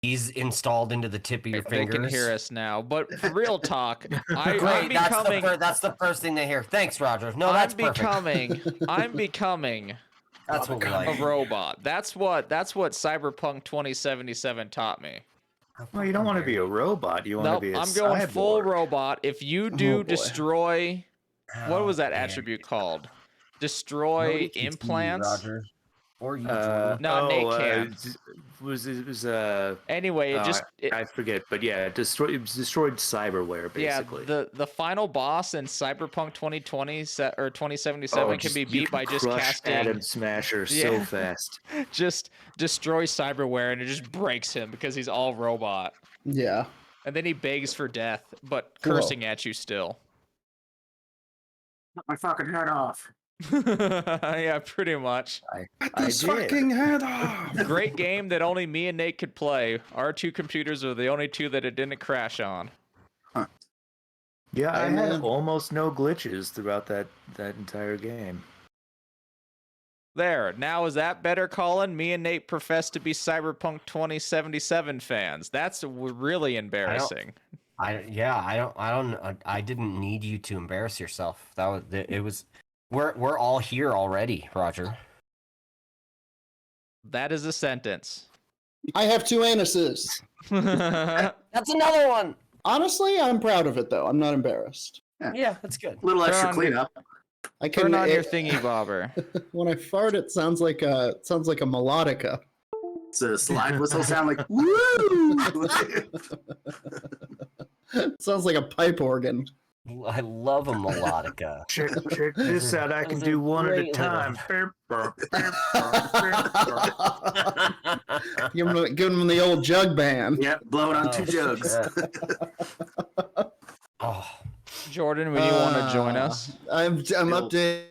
He's installed into the tip of your fingers. They can hear us now. But for real talk, Great, that's the first thing they hear. Thanks, Roger. No, that's perfect. I'm becoming that's what we like. a robot. That's what Cyberpunk 2077 taught me. Well, you don't want to be a robot. You want to be a I'm going cyborg. full robot. If you do destroy, what was that attribute called? Destroy implants. Roger. Or you, Nate can't. Anyway, I forget, but yeah, destroyed cyberware basically. Yeah, the final boss in Cyberpunk 2020 or 2077 can be beat by just casting Atom Smasher so fast. Just destroy cyberware and it just breaks him because he's all robot. Yeah. And then he begs for death, but cursing at you still. Cut my fucking head off. Yeah, pretty much. Cut this fucking head off. Great game that only me and Nate could play. Our two computers are the only two that it didn't crash on. Huh. Yeah, I had almost no glitches throughout that entire game. There. Now is that better, Colin? Me and Nate profess to be Cyberpunk 2077 fans. That's really embarrassing. I didn't need you to embarrass yourself. We're all here already, Roger. That is a sentence. I have 2 anuses. That's another one. Honestly, I'm proud of it though. I'm not embarrassed. Yeah, that's good. A little extra cleanup. I can Turn on your thingy bobber. When I fart, it sounds like a melodica. It's a slide whistle sound like woo. It sounds like a pipe organ. I love a melodica. Check this out. I can do one at a time. Give him the old jug band. Yep, blowing on 2 jugs. Jordan, would you want to join us? I'm updating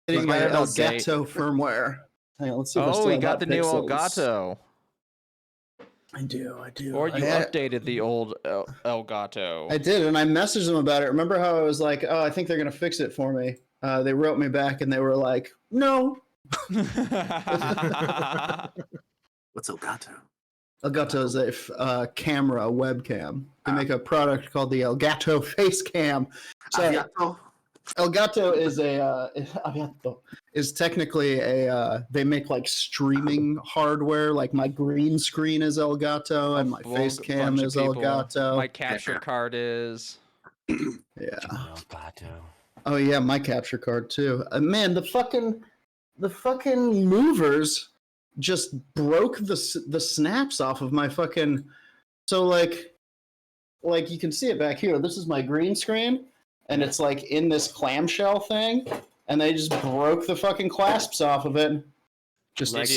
my Elgato firmware. Hang on, let's see. We got the new Elgato. I do. Or you updated the old Elgato. I did, and I messaged them about it. Remember how I was like, oh, I think they're going to fix it for me. They wrote me back, and they were like, no. What's Elgato? Elgato is a camera webcam. They make a product called the Elgato Face Cam. So Elgato is technically they make like streaming hardware. Like my green screen is Elgato and my face cam is Elgato. My capture card is. Yeah. Elgato. Oh yeah, my capture card too. Man, the fucking movers just broke the snaps off of my fucking. So like you can see it back here. This is my green screen. And it's like in this clamshell thing, and they just broke the fucking clasps off of it. Just like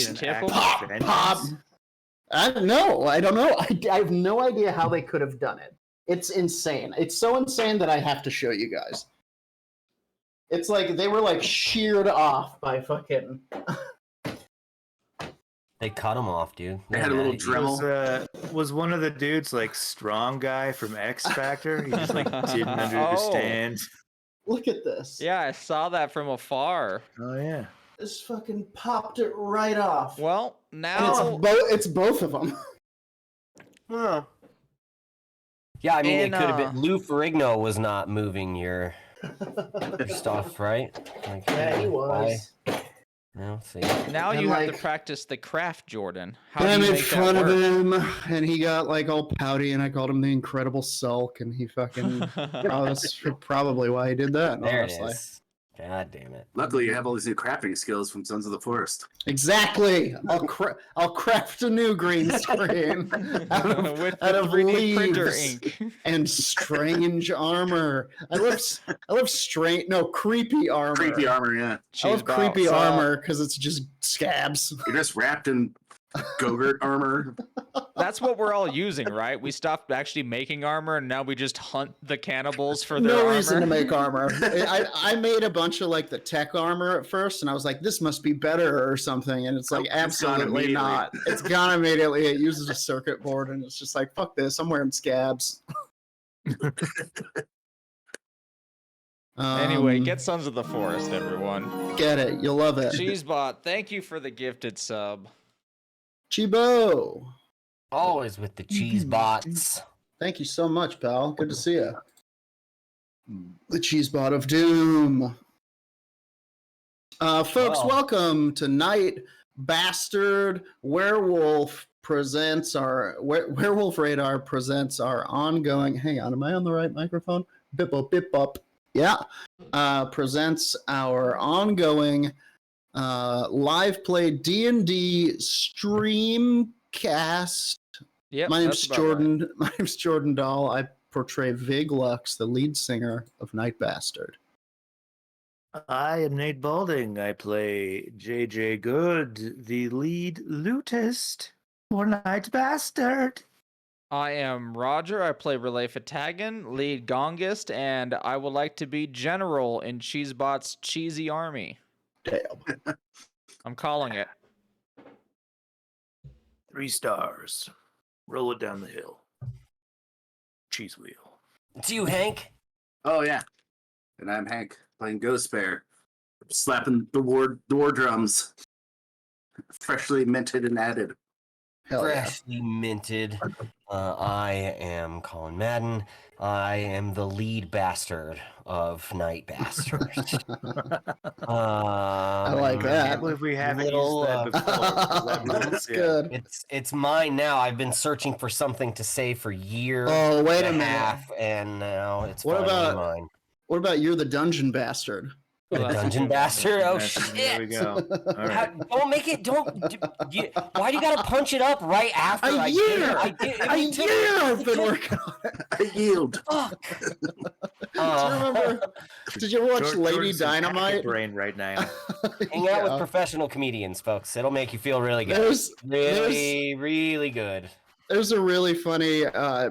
pop. I don't know. I have no idea how they could have done it. It's insane. It's so insane that I have to show you guys. It's like they were like sheared off by fucking. They cut them off, dude. They had a little Dremel. Was one of the dudes like Strong Guy from X Factor? He just like didn't understand. Look at this. Yeah, I saw that from afar. Oh yeah. This fucking popped it right off. Well, now it's both of them. Huh. Yeah, I mean, it could have been. Lou Ferrigno was not moving your stuff, right? Like, yeah, he was. No, see. Now you have to practice the craft, Jordan. How I made fun of him, and he got like all pouty, and I called him the Incredible Sulk, and he fucking. That's probably why he did that. There honestly. it is. God damn it. Luckily, you have all these new crafting skills from Sons of the Forest. Exactly. I'll craft a new green screen out of 3D printer ink and strange armor. I love creepy armor. Creepy armor, yeah. I love creepy armor because it's just scabs. You're just wrapped in Gogurt armor. That's what we're all using, right? We stopped actually making armor, and now we just hunt the cannibals for their armor. No reason to make armor. I made a bunch of like the tech armor at first, and I was like, this must be better or something, and it's like absolutely not. It's gone immediately. It uses a circuit board, and it's just like, fuck this. I'm wearing scabs. Anyway, get Sons of the Forest, everyone. Get it. You'll love it. Cheesebot, thank you for the gifted sub. Chibo. Always with the cheese bots. Thank you so much, pal. Good to see you. The cheese bot of doom. Folks, Wow. welcome to Night Bastard Werewolf presents our Werewolf Radar presents our ongoing. Hang on, am I on the right microphone? Bip up, bip up. Yeah. Presents our ongoing live play D&D streamcast. Yep, My name's that's about right. Jordan. My name's Jordan Dahl. I portray Vig Lux, the lead singer of Night Bastard. I am Nate Balding. I play JJ Good, the lead lutist for Night Bastard. I am Roger. I play Relay Fatagan, lead gongist, and I would like to be general in Cheesebot's cheesy army. Damn. I'm calling it. 3 stars. Roll it down the hill. Cheese wheel. It's you, Hank. Oh yeah, and I'm Hank playing Ghost Bear, slapping the war drums, freshly minted and added. Hell yeah. Freshly minted. I am Colin Madden. I am the lead bastard of Night Bastard. I like I that. can't believe we haven't Little, used that before. That's good. It's mine now. I've been searching for something to say for years. Oh, wait a and minute. half, and now it's What finally about- mine. What about you're the dungeon bastard? The Well, that's dungeon good. bastard? Oh There we shit! go. All right. Don't make it. Why do you gotta punch it up right after A I year! did it? I did, A year I've been working on it. I yield. Fuck. Do you remember? Did you watch Lady Jordan's in packet Dynamite? brain right now. Hang out with Yeah. professional comedians, folks. It'll make you feel really good. There's Really good. there's a really funny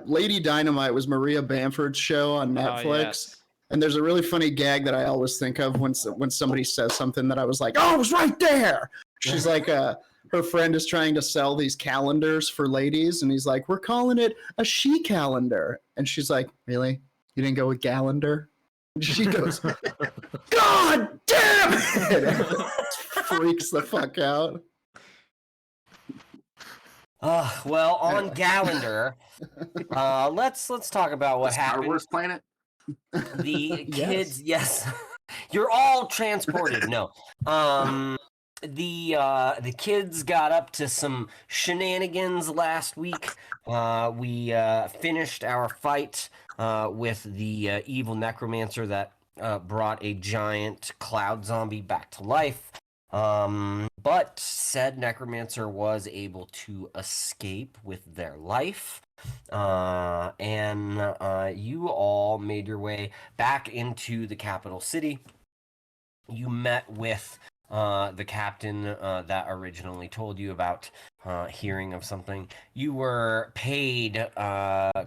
Lady Dynamite was Maria Bamford's show on Netflix. Oh, yes. And there's a really funny gag that I always think of when somebody says something that I was like, oh, it was right there. She's like, her friend is trying to sell these calendars for ladies. And he's like, we're calling it a she calendar. And she's like, really? You didn't go with Gallender? And she goes, God damn it! Freaks the fuck out. Well, on Gallender, let's talk about what Star happened. Wars planet. The kids, yes, you're all transported. No, the kids got up to some shenanigans last week. We finished our fight with the evil necromancer that brought a giant cloud zombie back to life. But said necromancer was able to escape with their life. And you all made your way back into the capital city. You met with the captain that originally told you about hearing of something. You were paid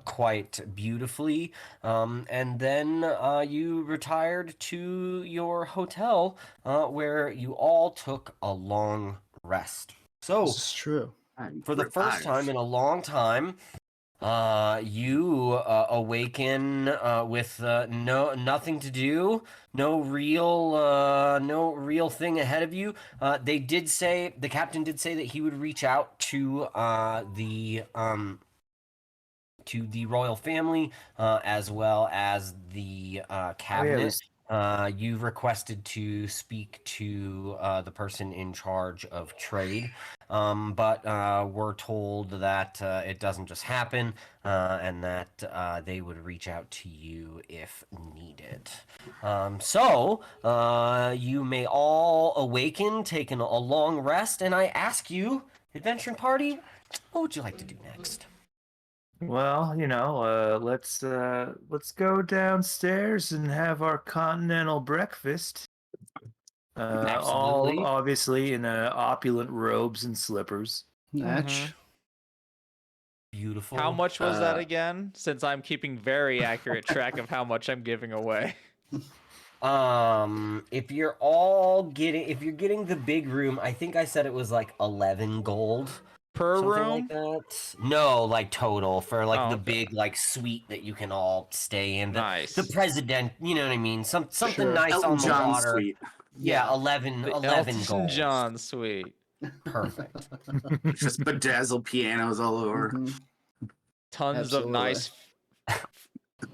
quite beautifully, and then you retired to your hotel where you all took a long rest. So, This is true. for the first time in a long time, you awaken with nothing to do, no real thing ahead of you. The captain did say that he would reach out to the royal family as well as the cabinet. You've requested to speak to the person in charge of trade, but we're told that it doesn't just happen, and that they would reach out to you if needed. So you may all awaken, taking a long rest, and I ask you, adventuring party, what would you like to do next? Well, let's go downstairs and have our continental breakfast. All Absolutely. obviously in opulent robes and slippers. Natch. Beautiful. How much was that again? Since I'm keeping very accurate track of how much I'm giving away. If you're getting the big room, I think I said it was like 11 gold. Per Something room? like that. No, like total for like the okay. big like suite that you can all stay in. Nice. The president, you know what I mean? Something Sure. nice Elton on the John water. suite. Yeah, 11 The 11 Elton gold. John suite. Perfect. Just bedazzled pianos all over. Mhm. Tons Absolutely. of nice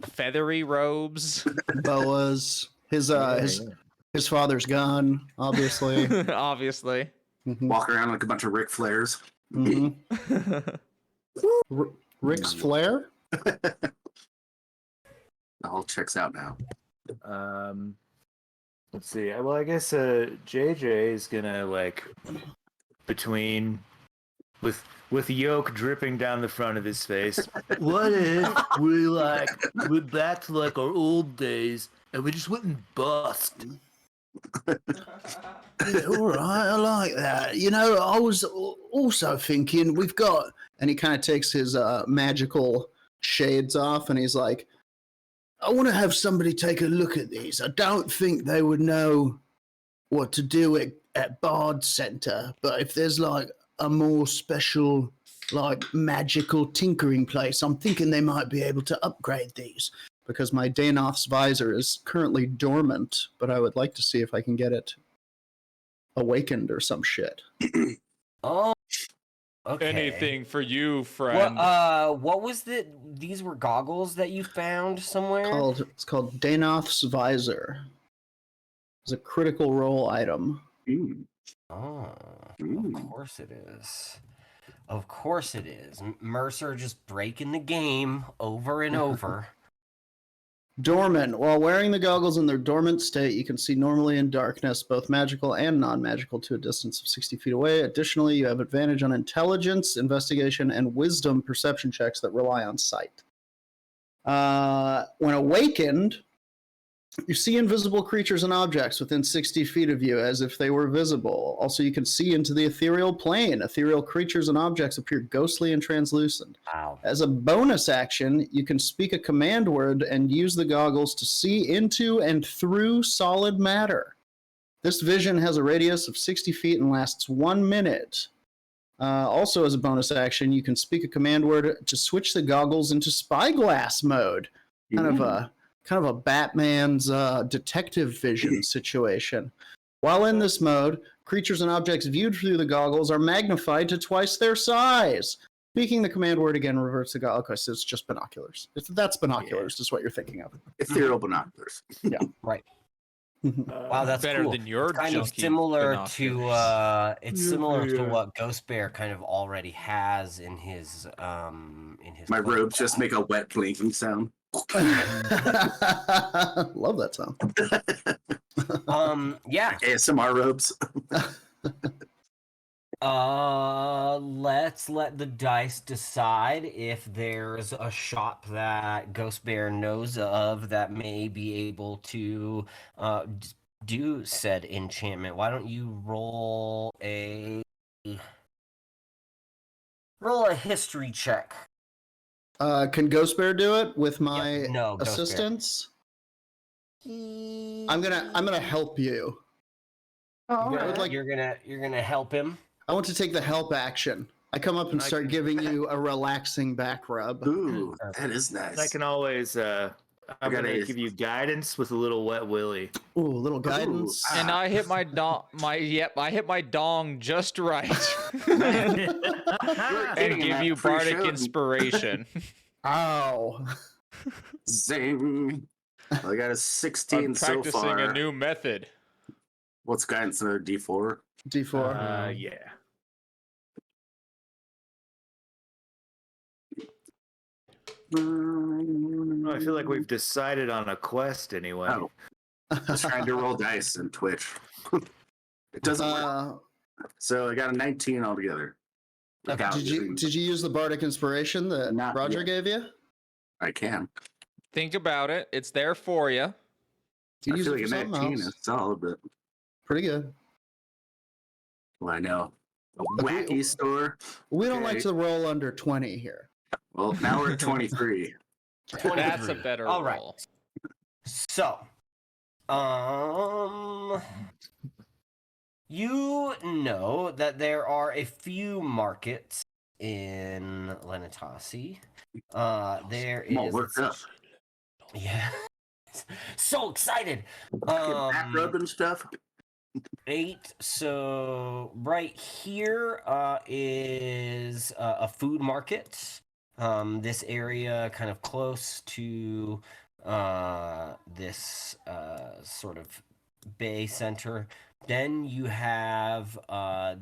feathery robes. Boas. His his father's gun, obviously. Obviously. Mhm. Walk around like a bunch of Ric Flairs. Mhm. Rick's Flair? It all checks out now. Let's see. Well, I guess JJ is gonna like between with yolk dripping down the front of his face. What if we're back to like our old days and we just went and bust? Yeah, all right, I like that. You know, I was also thinking we've got, and he kind of takes his magical shades off, and he's like, I want to have somebody take a look at these. I don't think they would know what to do at Bard Center, but if there's like a more special, like magical tinkering place, I'm thinking they might be able to upgrade these. Because my Danoth's visor is currently dormant, but I would like to see if I can get it awakened or some shit. Oh, okay. Anything for you, friend. What was the? These were goggles that you found somewhere. It's called Danoth's visor. It's a critical role item. Mm. Oh, Mm. of course it is. Of course it is. Mercer just breaking the game over and over. Dormant. While wearing the goggles in their dormant state, you can see normally in darkness, both magical and non-magical, to a distance of 60 feet away. Additionally, you have advantage on intelligence, investigation, and wisdom perception checks that rely on sight. When awakened, you see invisible creatures and objects within 60 feet of you as if they were visible. Also, you can see into the ethereal plane. Ethereal creatures and objects appear ghostly and translucent. Wow. As a bonus action, you can speak a command word and use the goggles to see into and through solid matter. This vision has a radius of 60 feet and lasts 1 minute. Also, as a bonus action, you can speak a command word to switch the goggles into spyglass mode. Kind of a Batman's detective vision situation. While in this mode, creatures and objects viewed through the goggles are magnified to twice their size. Speaking the command word again reverts the goggles. Okay, so it's just binoculars. That's binoculars, is what you're thinking of. Ethereal binoculars. Right. Wow, that's better cool. than your It's kind of junky similar binoculars. to it's similar to what Ghost Bear kind of already has in his My cloak robes just bag. make a wet blinking sound. Love that sound. Yeah. ASMR robes. Let's let the dice decide if there's a shop that Ghost Bear knows of that may be able to do said enchantment. Why don't you roll a history check? Can Ghost Bear do it with my No, Ghost Bear. assistance? I'm gonna help you. You're gonna help him. I want to take the help action. I come up and I start can- giving you a relaxing back rub. Ooh, that is nice. I can always I'm gotta- gonna give you guidance with a little wet willy. Ooh, a little guidance. And I hit my I hit my dong just right. Getting And give that you free bardic show. inspiration. Ow. Zing. Well, I got a 16 I'm so practicing far. a new method. What's guidance? Another D4. D4. Yeah. Oh, I feel like we've decided on a quest anyway. Oh, just trying to roll dice and Twitch. It doesn't work. So I got a 19 altogether. Without Did you using- use the bardic inspiration that Not Roger yet. gave you? I can. Think about it. It's there for you. You I use feel it like for a something 19 else. is solid, but Pretty good. well, I know. A But wacky store. We don't like Okay. to roll under 20 here. Well, now we're at 23. That's a 23. better All right. roll. So, you know that there are a few markets in Lenatasi. There I'm all is. worked up. Yeah. So excited. Back rub and stuff. 8. So right here is a food market. This area kind of close to this sort of bay center. Then you have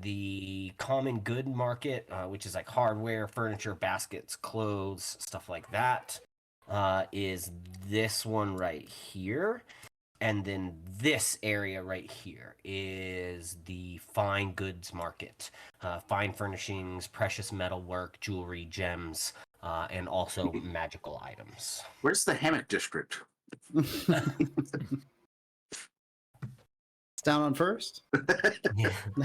the common good market, which is like hardware, furniture, baskets, clothes, stuff like that. Is this one right here. And then this area right here is the fine goods market. Fine furnishings, precious metal work, jewelry, gems, and also magical items. Where's the hammock district? It's down on First. Yeah. The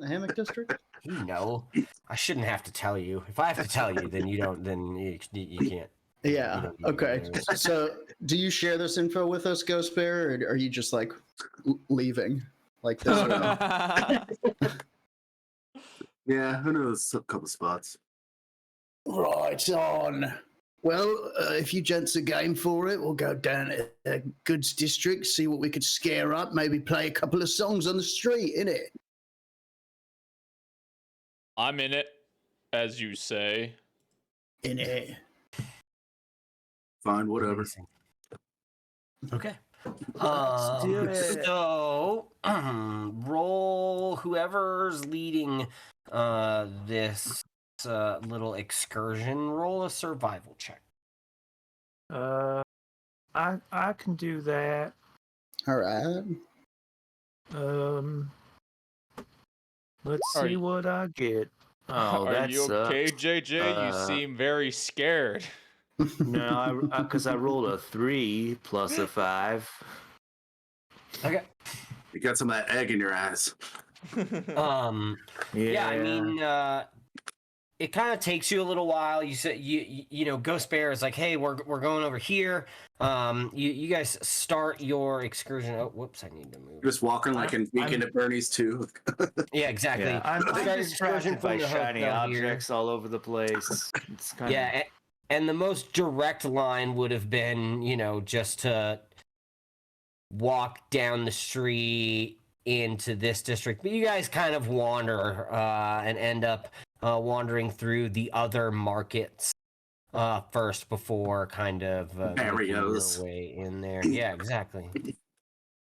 hammock district. You know, I shouldn't have to tell you. If I have to tell you, then you don't. Then you can't. Yeah. You don't need Okay. to know. So, do you share this info with us, Ghost Bear, or are you just like leaving like this? Yeah, who knows? A couple spots. Right on. Well, if you gents are game for it, we'll go down to the goods district, see what we could scare up, maybe play a couple of songs on the street, innit? I'm in it, as you say. Innit? Fine, whatever. Amazing. Okay. Let's do it. So roll whoever's leading this little excursion. Roll a survival check. I can do that. All right. Let's Are see you- what I get. Oh, Are that you okay, sucks. JJ? You seem very scared. No, because I rolled a 3 plus a 5. Okay. You got some of that egg in your eyes. Yeah, I mean, it kind of takes you a little while. You said you know, Ghost Bear is like, hey, we're going over here. You guys start your excursion. Oh, whoops, I need to move. Just walking like in Weekend at Bernie's too. Yeah, exactly. Yeah, I'm Start your excursion distracted by from the shiny hotel here. objects all over the place. It's kind Yeah, and the most direct line would have been, you know, just to walk down the street into this district. But you guys kind of wander and end up wandering through the other markets first before kind of making your Barrios. way in there. Yeah, exactly.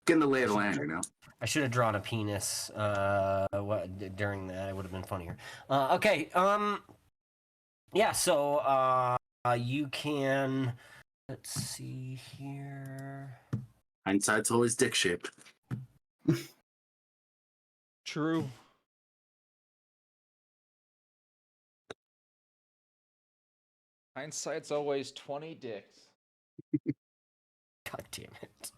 Getting the lay of the land, you know. I should have drawn a penis during that. It would have been funnier. Okay. Yeah. So you can. Let's see here. Hindsight's always dick shaped. True. Hindsight's always 20 dicks. God damn it.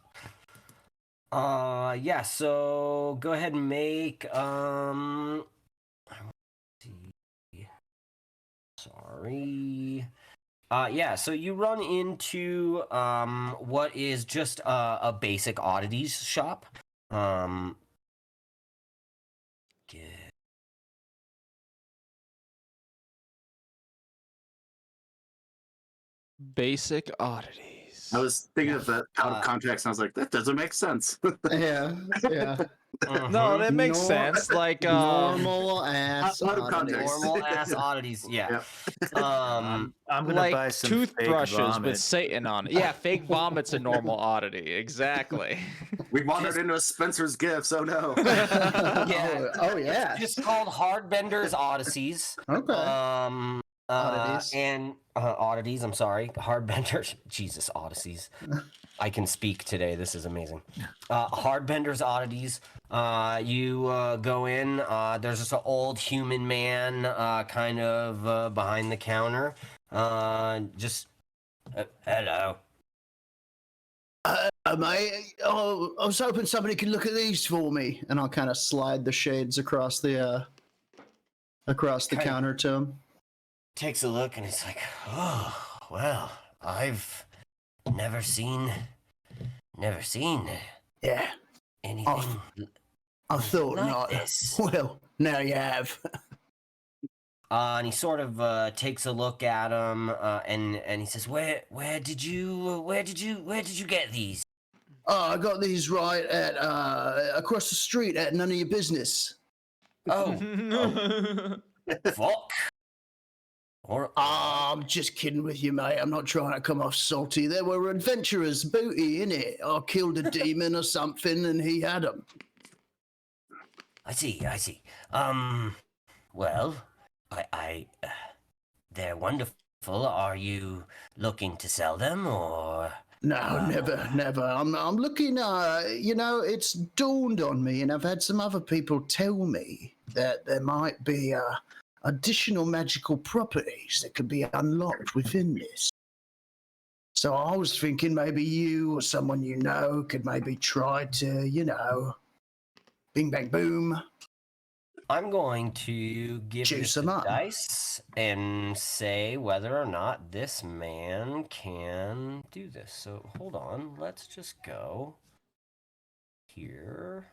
Yeah, so go ahead and make let's see. Sorry. Yeah, so you run into what is just a basic oddities shop. Get Basic oddities. I was thinking of that out of context, and I was like, that doesn't make sense. Yeah. No, that makes Nor- sense. Like Normal ass. Out of oddities. context. normal ass oddities. Yeah. I'm gonna buy like some toothbrushes fake vomit. with Satan on it. Yeah, fake vomit's a normal oddity. Exactly. We wandered into a Spencer's Gifts. Oh no. Yeah. Oh yeah. Just called Hardbender's Odysseys. Okay. Oddities. And oddities, I'm sorry. Hardbenders. Jesus, Odysseys. I can speak today. This is amazing. Hardbender's Oddities. You go in. There's this old human man kind of behind the counter. Just, hello. Mate, I was hoping somebody could look at these for me, and I'll kind of slide the shades across the counter to him. Takes a look and he's like, oh, well, I've never seen Yeah, anything I thought like not. this. Well, now you have. And he sort of takes a look at him, and he says, "Where did you get these?" Oh, I got these right at across the street at None of Your Business. Oh, fuck. Or I'm just kidding with you, mate. I'm not trying to come off salty. There were adventurers booty in it. I killed a demon or something, and he had them. I see. Well, they're wonderful. Are you looking to sell them, or? No, never. I'm looking. It's dawned on me, and I've had some other people tell me that there might be additional magical properties that could be unlocked within this. So I was thinking maybe you or someone you know could maybe try to, bing bang boom. I'm going to give Juice this them a up. dice and say whether or not this man can do this. So hold on, let's just go here.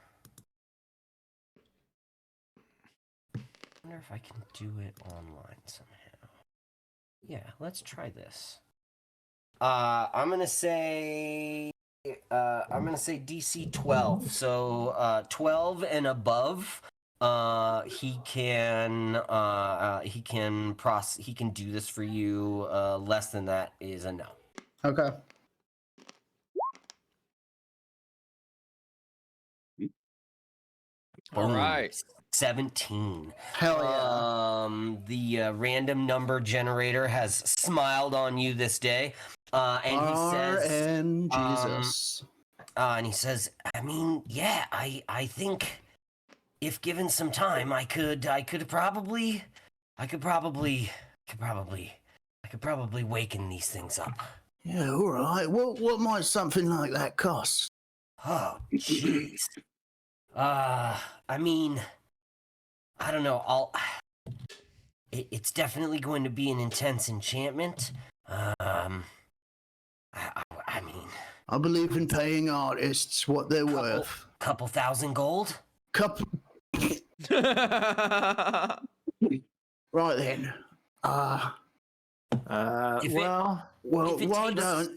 I wonder if I can do it online somehow. Yeah, let's try this. I'm gonna say DC 12. So 12 and above. He can do this for you. Less than that is a no. Okay. All right. 17. Hell yeah. The random number generator has smiled on you this day. And he says, and Jesus. and he says, I mean, yeah, I think if given some time, I could probably waken these things up. Yeah, all right. What might something like that cost? Oh, jeez. I mean, I don't know. It's definitely going to be an intense enchantment. I mean, I believe in paying artists what they're worth. Couple thousand gold. Couple. Right then. Why don't?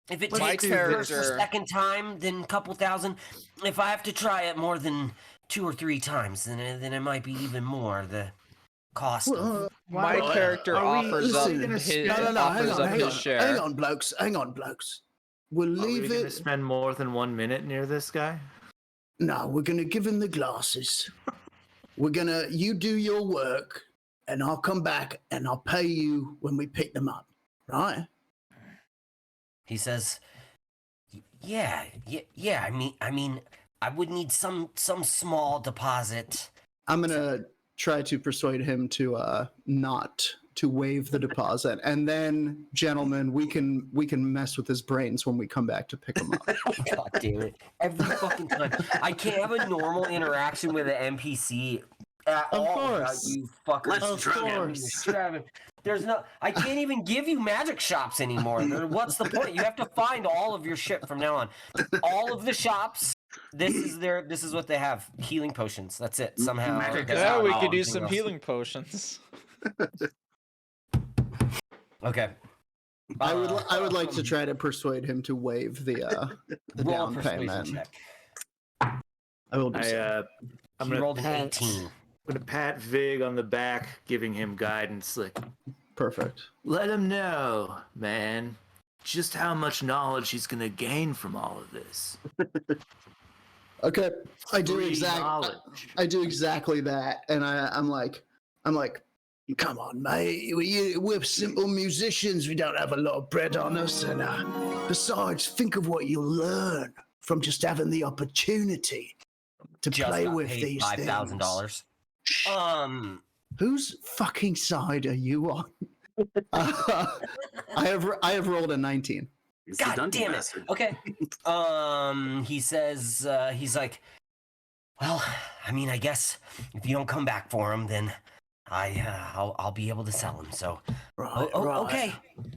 If it My takes first or character- second time, then couple thousand. If I have to try it more than 2 or 3 times, then it might be even more. The cost. Of... My character offers up listen, his share. Hang on, blokes. We'll leave Are we it. gonna spend more than 1 minute near this guy? No, we're gonna give him the glasses. You do your work, and I'll come back and I'll pay you when we pick them up, right? He says, "Yeah. I mean, I would need some small deposit." I'm gonna try to persuade him to not to waive the deposit, and then, gentlemen, we can mess with his brains when we come back to pick him up. God damn it! Every fucking time, I can't have a normal interaction with an NPC at Of all course. without you fuckers. Let's drug him. Extravagant. There's no. I can't even give you magic shops anymore. What's the point? You have to find all of your shit from now on. All of the shops. This is what they have. Healing potions. That's it. Somehow. Magic that's Yeah, not we all could use everything some else. healing potions. Okay. I would like to try to persuade him to waive the roll a down persuasion payment. check. I will do so. I'm He gonna rolled an pat, 18. I'm gonna pat Vig on the back, giving him guidance. Like, Perfect. let him know, man, just how much knowledge he's gonna gain from all of this. Okay, I do Free exactly. knowledge. I do exactly that, and I'm like, come on, mate. We're simple musicians. We don't have a lot of bread on us, and besides, think of what you'll learn from just having the opportunity to Just play got with paid these $5,000. things. Um. Whose fucking side are you on? I have rolled a 19. He's the God dungeon damn it. master. Okay. He says, he's like, well, I mean, I guess if you don't come back for him, then I'll be able to sell him. So, Right, right. Okay.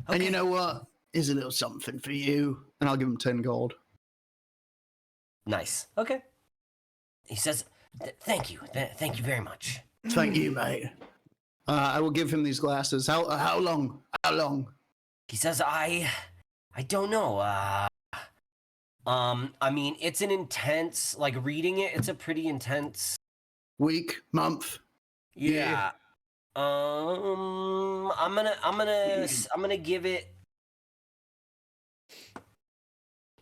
And you know what? Here's a little something for you, and I'll give him 10 gold. Nice. Okay. He says, thank you. Thank you very much. Thank you, mate. I will give him these glasses. How long? How long? He says, I don't know. I mean, it's an intense, like reading it, it's a pretty intense. Week, month. Yeah. I'm gonna give it.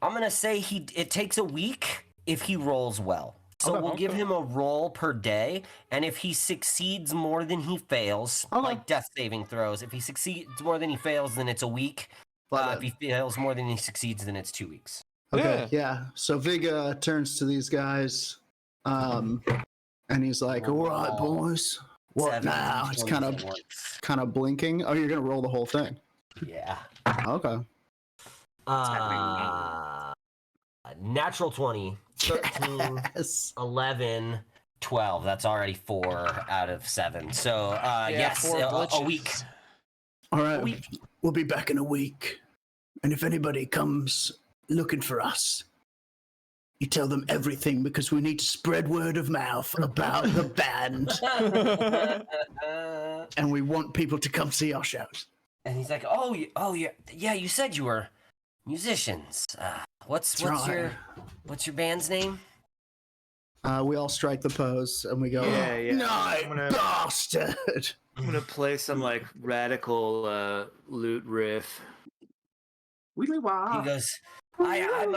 I'm gonna say it takes a week if he rolls well. So we'll give him a roll per day, and if he succeeds more than he fails, like death saving throws, if he succeeds more than he fails, then it's a week. If he fails more than he succeeds, then it's 2 weeks. Okay, yeah. So Vig turns to these guys, and he's like, "All right, boys, what now?" He's kind of blinking. Oh, you're gonna roll the whole thing? Yeah. Okay. Natural 20, 13, Yes. 11, 12. That's already 4 out of 7. So, yes, four a glitches. week. All right. We'll be back in a week, and if anybody comes looking for us, you tell them everything because we need to spread word of mouth about the band, and we want people to come see our shows. And he's like, "Oh, yeah. You said you were musicians. What's your band's name?" We all strike the pose, and we go, Yeah. "Night bastard!" I'm gonna play some like radical lute riff. He goes, I'm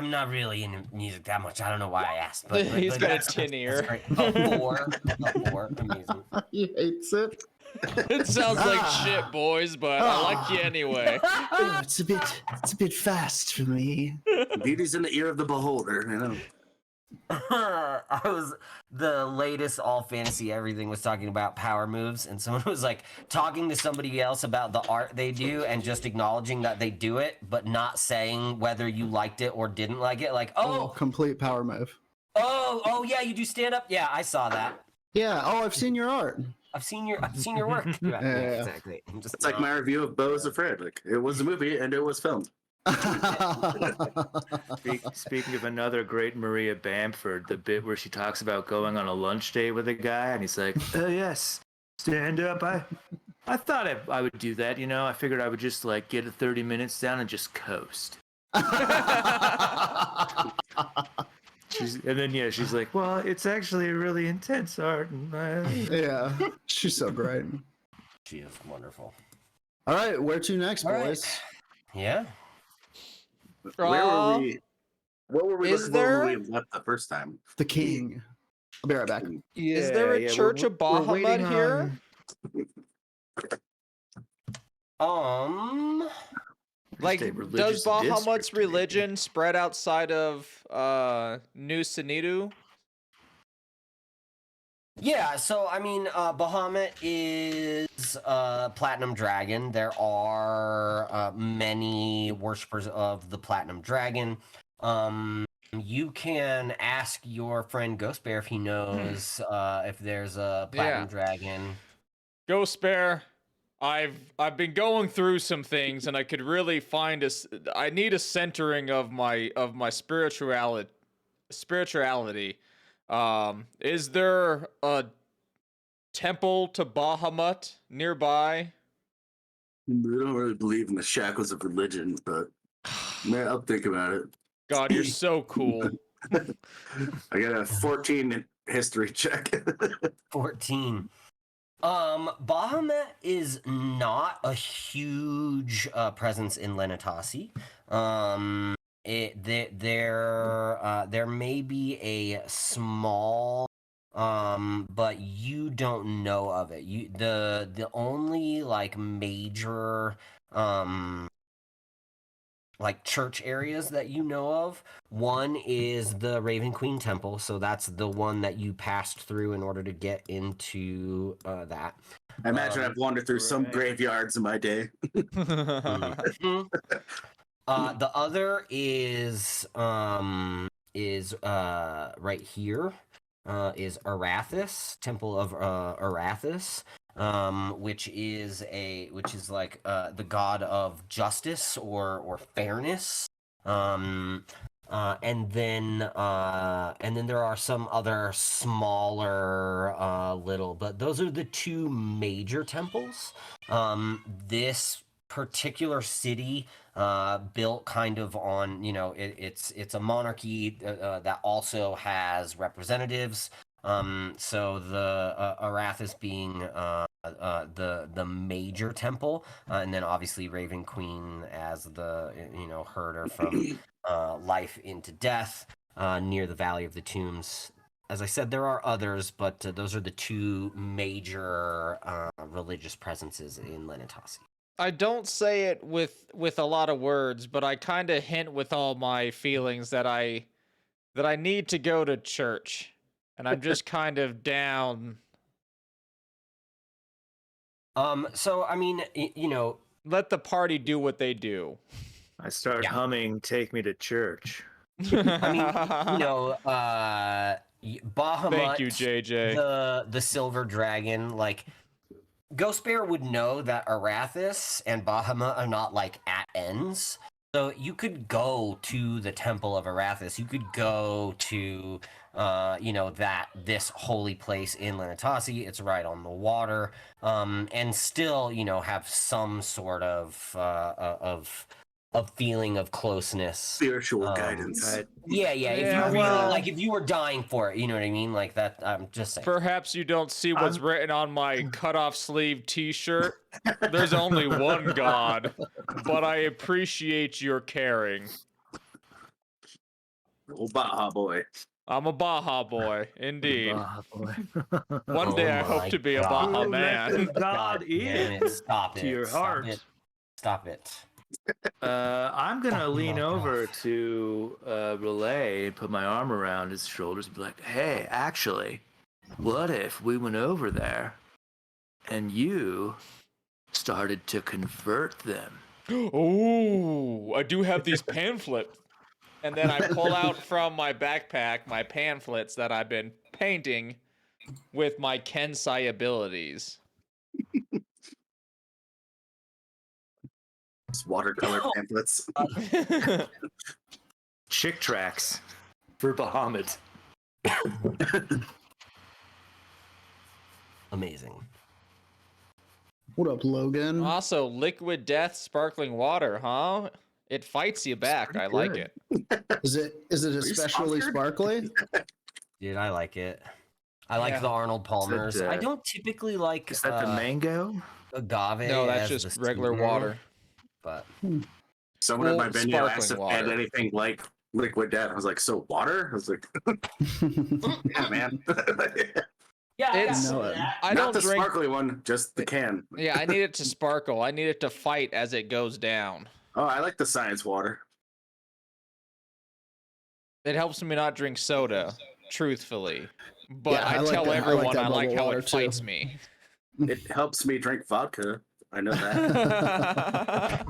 not really into music that much. I don't know why I asked, but He's got a that's- tin ear. that's great. A 4, amazing. He hates it. It sounds like shit, boys, but I like you anyway. Oh, it's a bit fast for me. Beauty's in the ear of the beholder, you know. The latest All Fantasy Everything was talking about power moves, and someone was like talking to somebody else about the art they do and just acknowledging that they do it, but not saying whether you liked it or didn't like it. Like, Complete power move. oh, yeah, you do stand up. Yeah, I saw that. Yeah. Oh, I've seen your art. I've seen your work. Yeah, exactly. It's like my review of Beau is Afraid. Like, it was a movie and it was filmed. Speaking of another great Maria Bamford, the bit where she talks about going on a lunch date with a guy, and he's like, "Oh yes, stand up. I thought I would do that. You know, I figured I would just like get 30 minutes down and just coast." She's like, "Well, it's actually a really intense art." Yeah, she's so great. She is wonderful. All right, where to next, All boys? right. Yeah. Where were we? What were we Is looking for when there- we left the first time? The king. I'll be right back. Is there a church of Bahamut here? Like, a does religious Bahamut's district, maybe. religion spread outside of New Sanitu? Yeah, so I mean, Bahamut is Platinum Dragon. There are many worshippers of the Platinum Dragon. You can ask your friend Ghost Bear if he knows if there's a Platinum Dragon. Ghost Bear, I've been going through some things, and I could really find I need a centering of my spirituality. Is there a temple to Bahamut nearby? I don't really believe in the shackles of religion, but man, I'll think about it. God, you're so cool. I got a 14 history check. 14. Bahamut is not a huge presence in Lenatasi. There may be a small, but you don't know of it. The only like major like church areas that you know of, one is the Raven Queen Temple, so that's the one that you passed through in order to get into that. I imagine I've wandered through some graveyards in my day. The other is right here, is Arathis, Temple of Arathis, which is like the god of justice or fairness. And then there are some other smaller little, but those are the two major temples. This particular city built kind of on, it's a monarchy that also has representatives. So the Arathis being the major temple, and then obviously Raven Queen as the herder from life into death near the Valley of the Tombs. As I said, there are others, but those are the two major religious presences in Lenatasi. I don't say it with a lot of words, but I kind of hint with all my feelings that I need to go to church, and I'm just kind of down. So I mean, Let the party do what they do. I start humming "Take Me to Church." I mean, Bahamut. Thank you, JJ. The silver dragon, like Ghost Bear would know that Arathis and Bahamut are not like at ends. So you could go to the Temple of Arathis. You could go to, this holy place in Lenatasi. It's right on the water, and still, have some sort of feeling of closeness, spiritual guidance. Yeah. If you were dying for it, you know what I mean, like that. I'm just saying. Perhaps you don't see what's written on my cut-off sleeve T-shirt. There's only one God, but I appreciate your caring. Oh, Baja boy. I'm a Baja boy, indeed. Baja boy. One day I hope to be a Baja man. God is Stop it. to your heart. Stop it. I'm gonna lean over to Relay and put my arm around his shoulders and be like, "Hey, actually, what if we went over there and you started to convert them?" Oh, I do have these pamphlets. And then I pull out from my backpack my pamphlets that I've been painting with my Kensai abilities. It's watercolor pamphlets. Chick tracks for Bahamut. Amazing. What up, Logan? Also, liquid death, sparkling water, huh? It fights you back. I like it. Is it especially sparkly? Dude, I like it. I like the Arnold Palmers. I don't typically like. Is that the mango? Agave. No, that's as just the regular sweetener, water. But Someone at my venue asked if sparkling I had water. anything like liquid death. I was like, so water? I was like, yeah, man. yeah, It's- know it. I Not don't the drink. sparkly one, just the can. Yeah, I need it to sparkle. I need it to fight as it goes down. Oh, I like the science water. It helps me not drink soda, truthfully. But Yeah, I I like tell that- I like everyone that I like bubble how water, it too. fights me. It helps me drink vodka. I know that.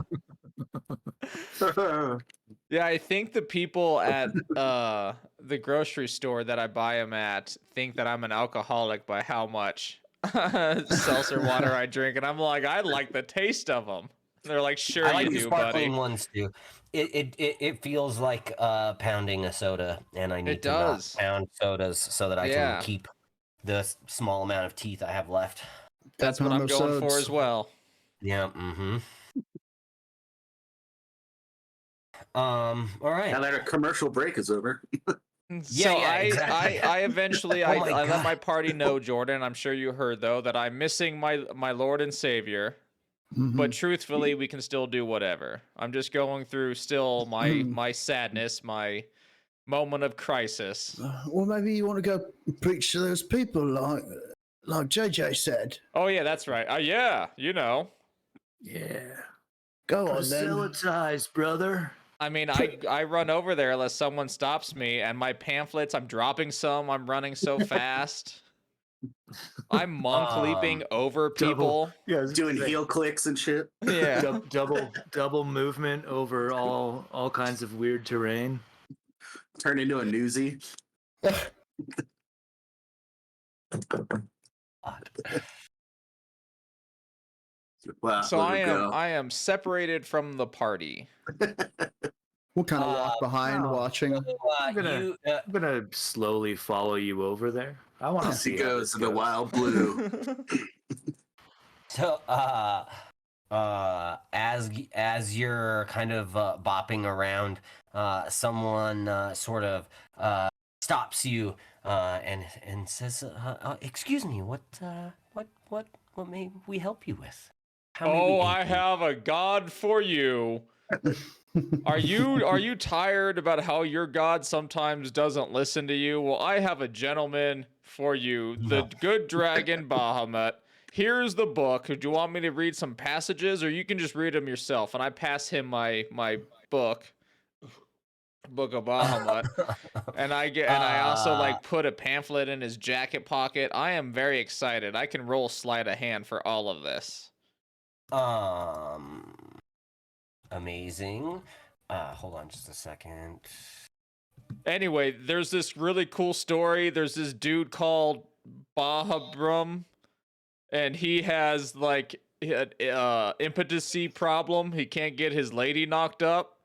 Yeah, I think the people at the grocery store that I buy them at think that I'm an alcoholic by how much seltzer water I drink, and I'm like, I like the taste of them. They're like, sure I like you the do, sparkling buddy. ones too. It feels like pounding a soda, and I need It to does. not pound sodas so that I Yeah. can keep the small amount of teeth I have left. That's what I'm going for as well. Yeah. Mm-hmm. All right. Now that our commercial break is over. So yeah, exactly. I eventually Oh I my let God. my party know, Jordan. I'm sure you heard though that I'm missing my Lord and Savior. Mm-hmm. But truthfully, we can still do whatever. I'm just going through still my sadness, my moment of crisis. Well, maybe you want to go preach to those people, like JJ said. Oh yeah, that's right. Yeah, you know. Yeah. Go on then. Facilitize, brother. I mean, I run over there unless someone stops me, and my pamphlets, I'm dropping some. I'm running so fast. I'm monk leaping over people. Yeah, Doing heel clicks and shit. Yeah. double movement over all kinds of weird terrain. Turn into a newsie. Wow, So let it go. I am separated from the party. We'll kind of walk behind, no. watching. I'm gonna slowly follow you over there. I want to As he see how goes this in the wild blue. So, as you're kind of bopping around, someone sort of stops you and says, "Excuse me, what may we help you with? How may we Oh, aid I you?" have a god for you. Are you tired about how your god sometimes doesn't listen to you? Well, I have a gentleman for you, the No. good dragon Bahamut. Here's the book. Do you want me to read some passages, or you can just read them yourself? And I pass him my book, Book of Bahamut, and I also uh, like put a pamphlet in his jacket pocket. I am very excited. I can roll sleight of hand for all of this. um, Amazing. Hold on just a second. Anyway, there's this really cool story. There's this dude called Bahabrum, and he has like impotency problem. He can't get his lady knocked up,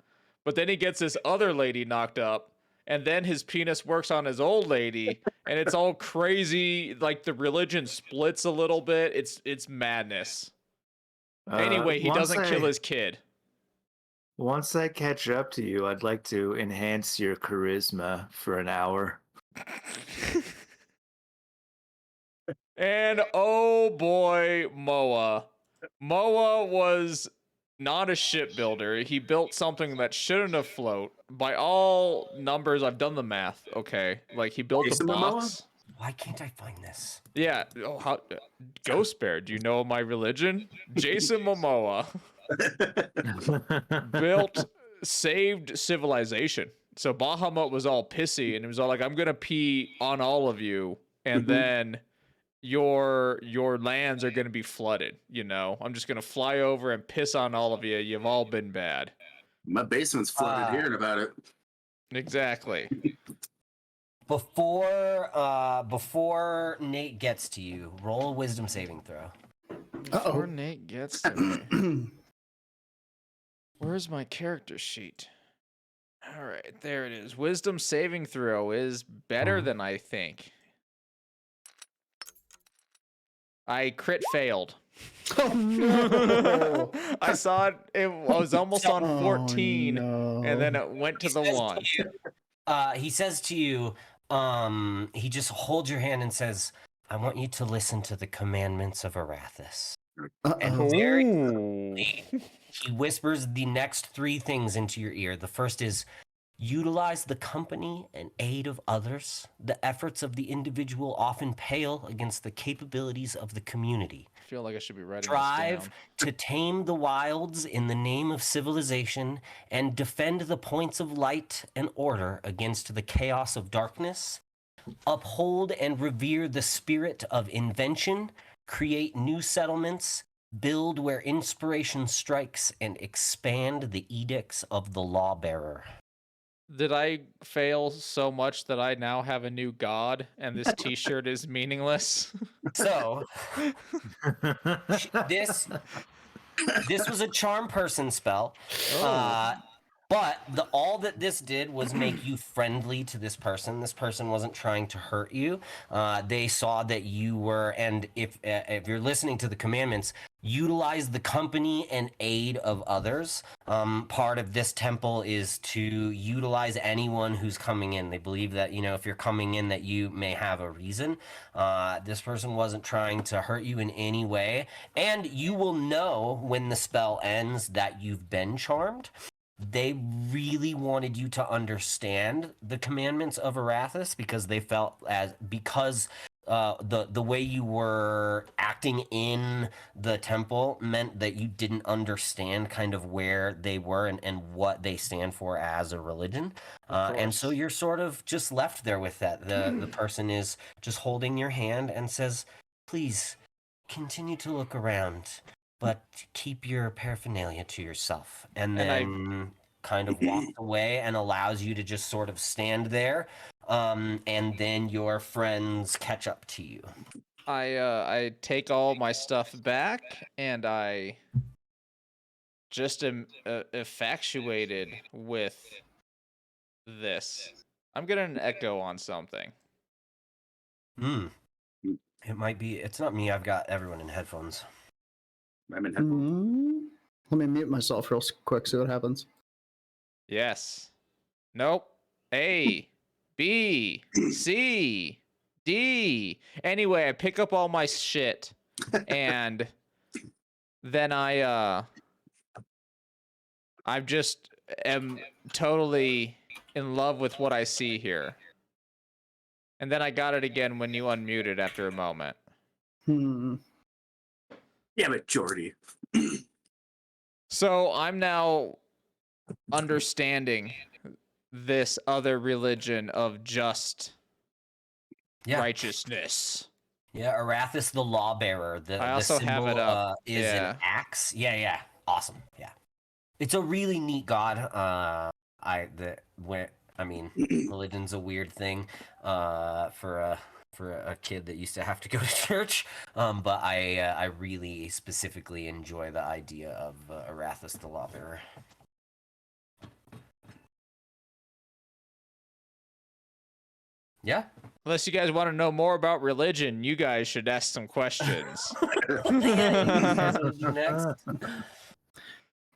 but then he gets this other lady knocked up, and then his penis works on his old lady, and it's all crazy. Like the religion splits a little bit. It's madness. Anyway, he doesn't kill his kid. Once I catch up to you, I'd like to enhance your charisma for an hour. And oh boy, Moa. Moa was not a shipbuilder. He built something that shouldn't have float. By all numbers, I've done the math. Okay, like he built a Jason Momoa? box. Why can't I find this? Yeah. Oh, how? Ghost Bear. Do you know my religion? Jason Momoa saved civilization. So Bahamut was all pissy and he was all like, "I'm gonna pee on all of you, and then your lands are gonna be flooded. You know, I'm just gonna fly over and piss on all of you. You've all been bad." My basement's flooded hearing about it. Exactly. Before Nate gets to you, roll a wisdom saving throw. Before Nate gets to me. Where's my character sheet? All right, there it is. Wisdom saving throw is better than I think. I crit failed. Oh no! I saw it. It was almost on 14, Oh, and then it went to the says 1. He says to you, he just holds your hand and says, "I want you to listen to the commandments of Arathis." And Uh-oh. very Ooh. he whispers the next 3 things into your ear. The first is, utilize the company and aid of others. The efforts of the individual often pale against the capabilities of the community. I feel like I should be writing Strive this down. to tame the wilds in the name of civilization and defend the points of light and order against the chaos of darkness. Uphold and revere the spirit of invention. Create new settlements. Build where inspiration strikes and expand the edicts of the lawbearer. Did I fail so much that I now have a new god and this t-shirt is meaningless? So, this was a charm person spell. But all that this did was make you friendly to this person. This person wasn't trying to hurt you. They saw that you were, and if you're listening to the commandments, utilize the company and aid of others. Part of this temple is to utilize anyone who's coming in. They believe that, if you're coming in, that you may have a reason. This person wasn't trying to hurt you in any way. And you will know when the spell ends that you've been charmed. They really wanted you to understand the commandments of Arathis because they felt because the way you were acting in the temple meant that you didn't understand kind of where they were and what they stand for as a religion. And so you're sort of just left there with that. The person is just holding your hand and says, "Please continue to look around, but keep your paraphernalia to yourself." And then kind of walks away and allows you to just sort of stand there. And then your friends catch up to you. I take all my stuff back and I just am infatuated with this. I'm getting an echo on something. It might be. It's not me. I've got everyone in headphones. I'm in headphones. Let me mute myself real quick, see what happens. Yes. Nope. A, B, C, D. Anyway, I pick up all my shit, and then I just am totally in love with what I see here. And then I got it again when you unmuted after a moment. Yeah, but Jordy. So I'm now understanding this other religion of just righteousness. Yeah, Arathis the Lawbearer. I also the have symbol, it up. Is an axe. Yeah. Awesome. Yeah. It's a really neat god. Religion's a weird thing for a kid that used to have to go to church. But I really specifically enjoy the idea of Arathis the Lawbearer. Yeah. Unless you guys want to know more about religion, you guys should ask some questions. Next.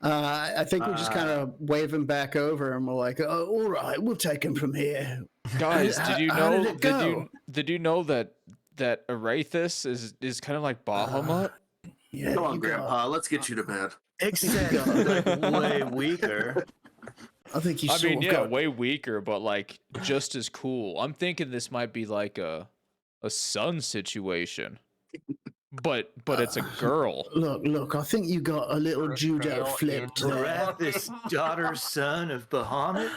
I think we just kind of wave him back over, and we're like, "Oh, all right, we'll take him from here." Guys, did you How know? did it go? Did you know that Arathis is kind of like Bahamut? Yeah, Come on, you Grandpa. Let's get you to bed. Except like way weaker. I think you. I mean, yeah, got... way weaker, but like just as cool. I'm thinking this might be like a son situation, but it's a girl. Look. I think you got a little judo flipped there. Arathis, daughter, son of Bahamut.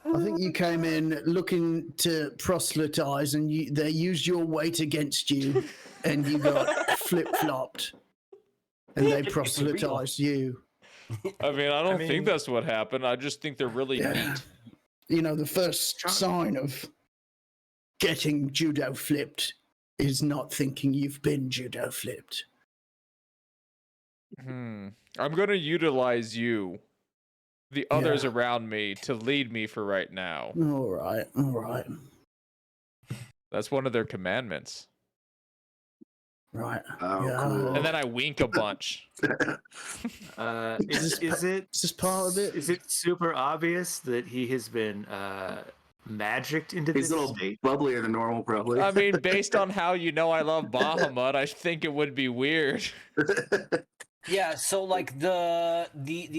I think you came in looking to proselytize, and they used your weight against you, and you got flip-flopped, and they proselytized you. I mean, I don't think that's what happened. I just think they're really neat. You know, the first sign of getting judo flipped is not thinking you've been judo flipped. I'm gonna utilize you, the others around me, to lead me for right now. All right. That's one of their commandments. Right. Oh, cool. And then I wink a bunch. Is this part of it? Is it super obvious that he has been magicked into He's this a little state? bubblier than normal, probably. I mean, based on how you know I love Bahamut, I think it would be weird. Yeah, so like the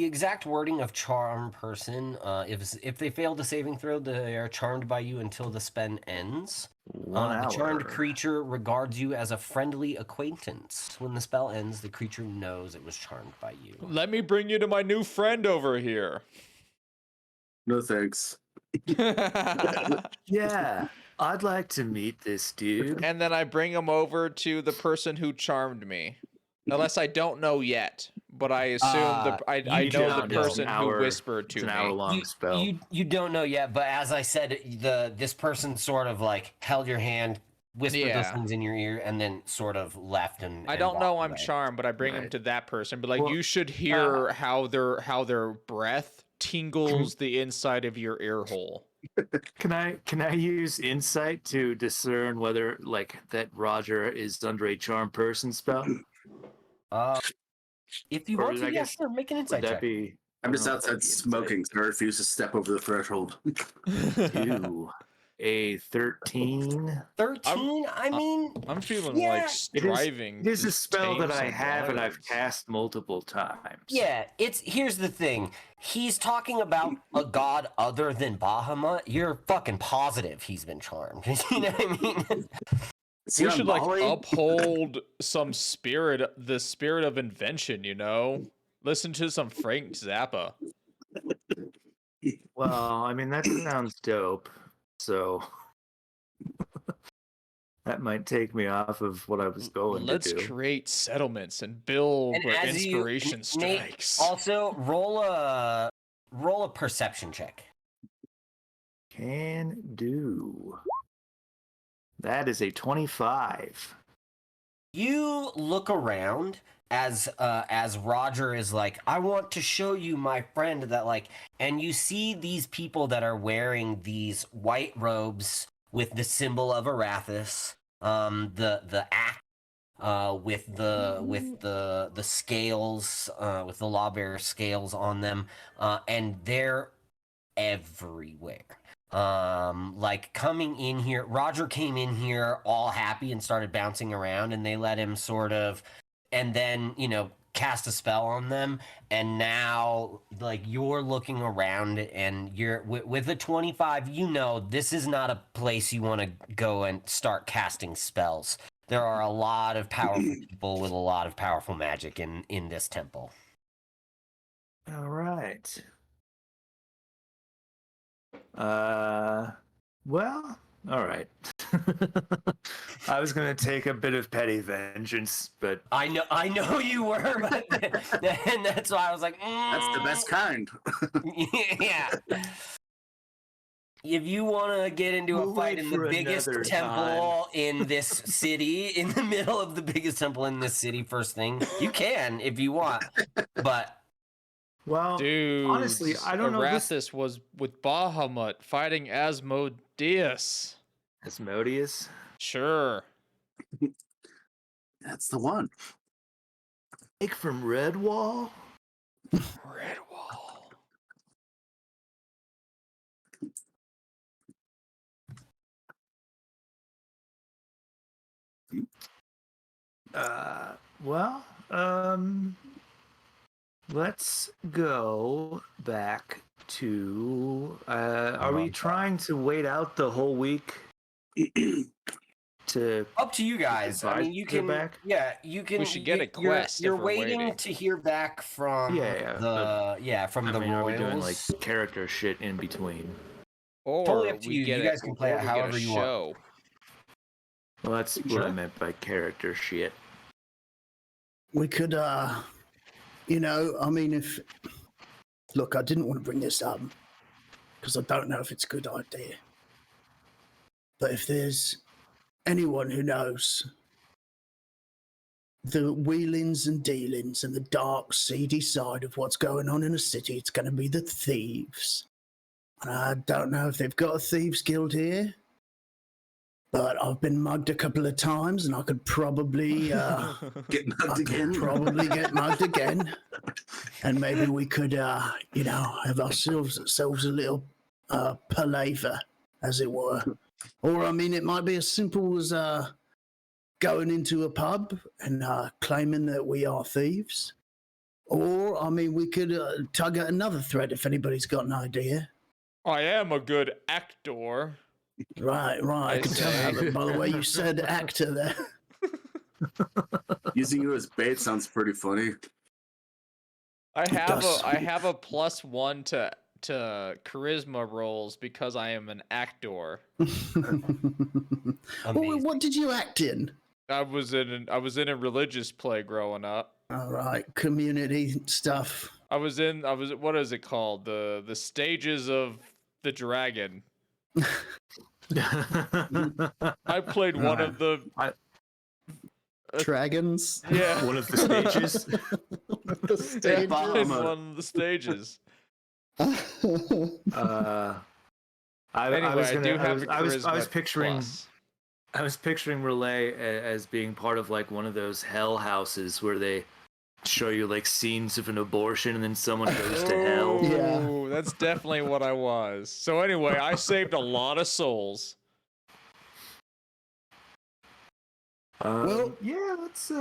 exact wording of charm person, if they fail the saving throw, they are charmed by you until the spell ends. The charmed creature regards you as a friendly acquaintance. When the spell ends, the creature knows it was charmed by you. Let me bring you to my new friend over here. No thanks. Yeah, I'd like to meet this dude. And then I bring him over to the person who charmed me. Unless I don't know yet, but I assume I know the person who whispered to me. It's an hour-long spell. You don't know yet, but as I said, this person sort of like held your hand, whispered those things in your ear, and then sort of left. And I don't know walked I'm away. charmed, but I bring him to that person. But like, you should hear how their breath tingles the inside of your ear hole. Can I use insight to discern whether like that Roger is under a charm person spell? If you want to, yeah, sure, make an insight check. I'm just outside smoking, so I refuse to step over the threshold. Ew. A 13. 13? I'm feeling like striving. It is a spell that I some have and I've words. cast multiple times. Yeah, here's the thing. He's talking about a god other than Bahamut. You're fucking positive he's been charmed. You know what I mean? We should like uphold some spirit, the spirit of invention, you know? Listen to some Frank Zappa. Well, I mean, that sounds dope. So that might take me off of what I was going Let's to do. create settlements and build And where as inspiration Nate, strikes. also, roll a perception check. Can do. That is a 25. You look around as Roger is like, I want to show you, my friend, that like, and you see these people that are wearing these white robes with the symbol of Arathis, the axe with the scales, with the lawbearer scales on them, and they're everywhere. Like coming in here, Roger came in here all happy and started bouncing around, and they let him sort of, and then cast a spell on them, and now like you're looking around and you're with a 25, this is not a place you want to go and start casting spells. There are a lot of powerful people with a lot of powerful magic in this temple. All right. Well, all right. I was gonna take a bit of petty vengeance, but I know you were, but and that's why I was like, That's the best kind. yeah. If you want to get into a We'll fight wait in the for biggest another temple in this city, in the middle of the biggest temple in this city, first thing, you can if you want. But well, Dude, honestly, I don't know. Arathis was with Bahamut fighting Asmodeus. Asmodeus. Sure. That's the one. Jake from Redwall. Redwall. Well, let's go back to. Are we trying to wait out the whole week to? up to you guys. I mean, you Advise to can. back? Yeah, you can. We should get a you're- quest if You're we're waiting waiting. to hear back from from the Are we royals. doing like character shit in between? Or Totally up to we you. get You guys can play it or we get a however you want. show. Well, that's what I meant by character shit. We could, I mean, look, I didn't want to bring this up because I don't know if it's a good idea. But if there's anyone who knows the wheelings and dealings and the dark, seedy side of what's going on in a city, it's going to be the thieves. And I don't know if they've got a thieves guild here, but I've been mugged a couple of times, and I could probably Get mugged again. probably get mugged again, and maybe we could, have ourselves a little palaver, as it were. Or I mean, it might be as simple as going into a pub and claiming that we are thieves. Or I mean, we could tug at another thread if anybody's got an idea. I am a good actor. Right. I can tell that by the way you said actor there. Using you as bait sounds pretty funny. I does. have a +1 to charisma rolls because I am an actor. Well, what did you act in? I was in a religious play growing up. All right, community stuff. I was what is it called? The stages of the dragon. I played one of the Dragons. yeah. One of the stages. The Yeah, stages. I played one of the stages. Anyway, I do have a charisma picturing. plus. I was picturing Relay as being part of like one of those hell houses where they show you like scenes of an abortion and then someone goes to hell. Yeah. Oh, that's definitely what I was. So anyway, I saved a lot of souls. Well, yeah, let's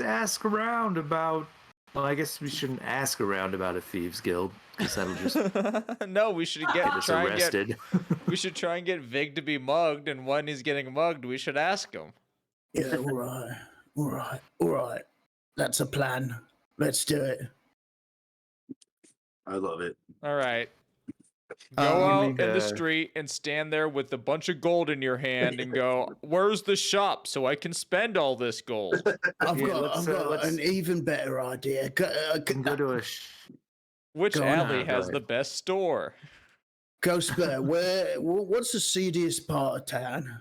ask around about. Well, I guess we shouldn't ask around about a thieves guild because that'll just No, we should get us arrested. we should try and get Vig to be mugged, and when he's getting mugged, we should ask him. Yeah, all right. That's a plan. Let's do it. I love it. All right. Go You out need in the to- street and stand there with a bunch of gold in your hand and go, "Where's the shop so I can spend all this gold?" I've Yeah, got let's- an even better idea. can go to a. Which Go on, alley go has ahead. the best store? Ghost Bear, what's the seediest part of town?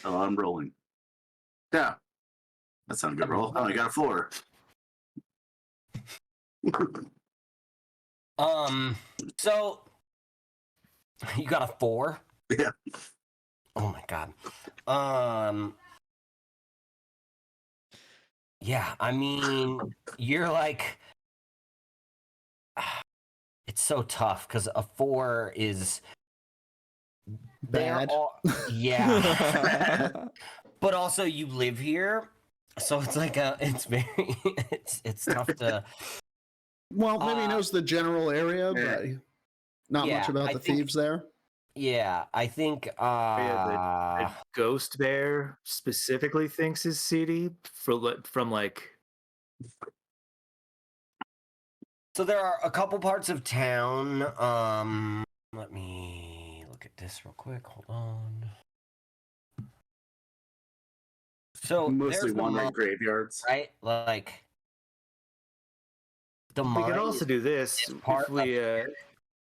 Oh, I'm rolling. Yeah. That's not a good roll. Oh, I got a 4. So you got a 4? Yeah. Oh my god. Yeah, I mean, you're like, it's so tough because a 4 is they're Bad. all yeah, but also you live here, so it's like it's very it's tough to Well, maybe he knows the general area, yeah. but not much yeah. about I the think thieves there. yeah, I think The ghost bear specifically thinks is seedy from like. so there are a couple parts of town. Let me look at this real quick. Hold on. So Mostly there's the wandering mine, graveyards. right? Like the We could mine also is do this this part if we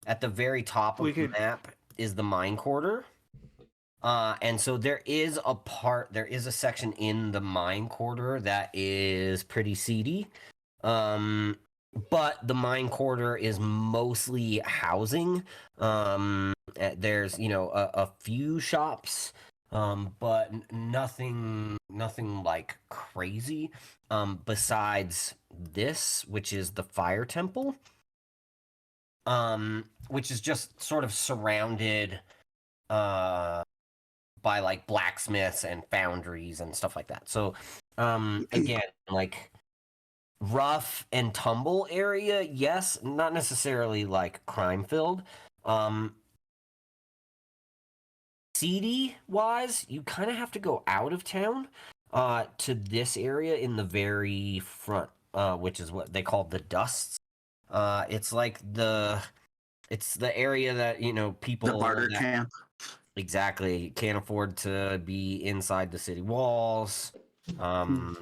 at the very top we of the could- map is the mine quarter. And so there is a section in the mine quarter that is pretty seedy. But the mine quarter is mostly housing. There's, a few shops, but nothing like crazy. Besides this, which is the fire temple, which is just sort of surrounded, by like blacksmiths and foundries and stuff like that. So, again, like rough and tumble area, yes, not necessarily like crime filled. Seedy wise, you kind of have to go out of town to this area in the very front, which is what they call the dusts. It's like it's the area that people The barter that camp. exactly can't afford to be inside the city walls. Have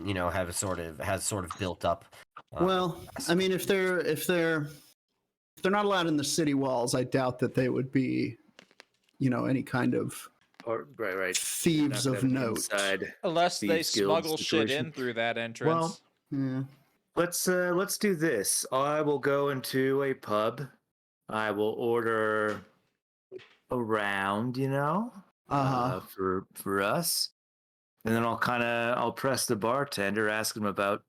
has sort of built up. Well, I mean, if they're not allowed in the city walls, I doubt that they would be, any kind of right. thieves Not of gonna have an note. inside Unless they Thieves Guild smuggle shit situation. in through that entrance. Yeah. Let's do this. I will go into a pub. I will order a round, for us, and then I'll press the bartender, ask him about,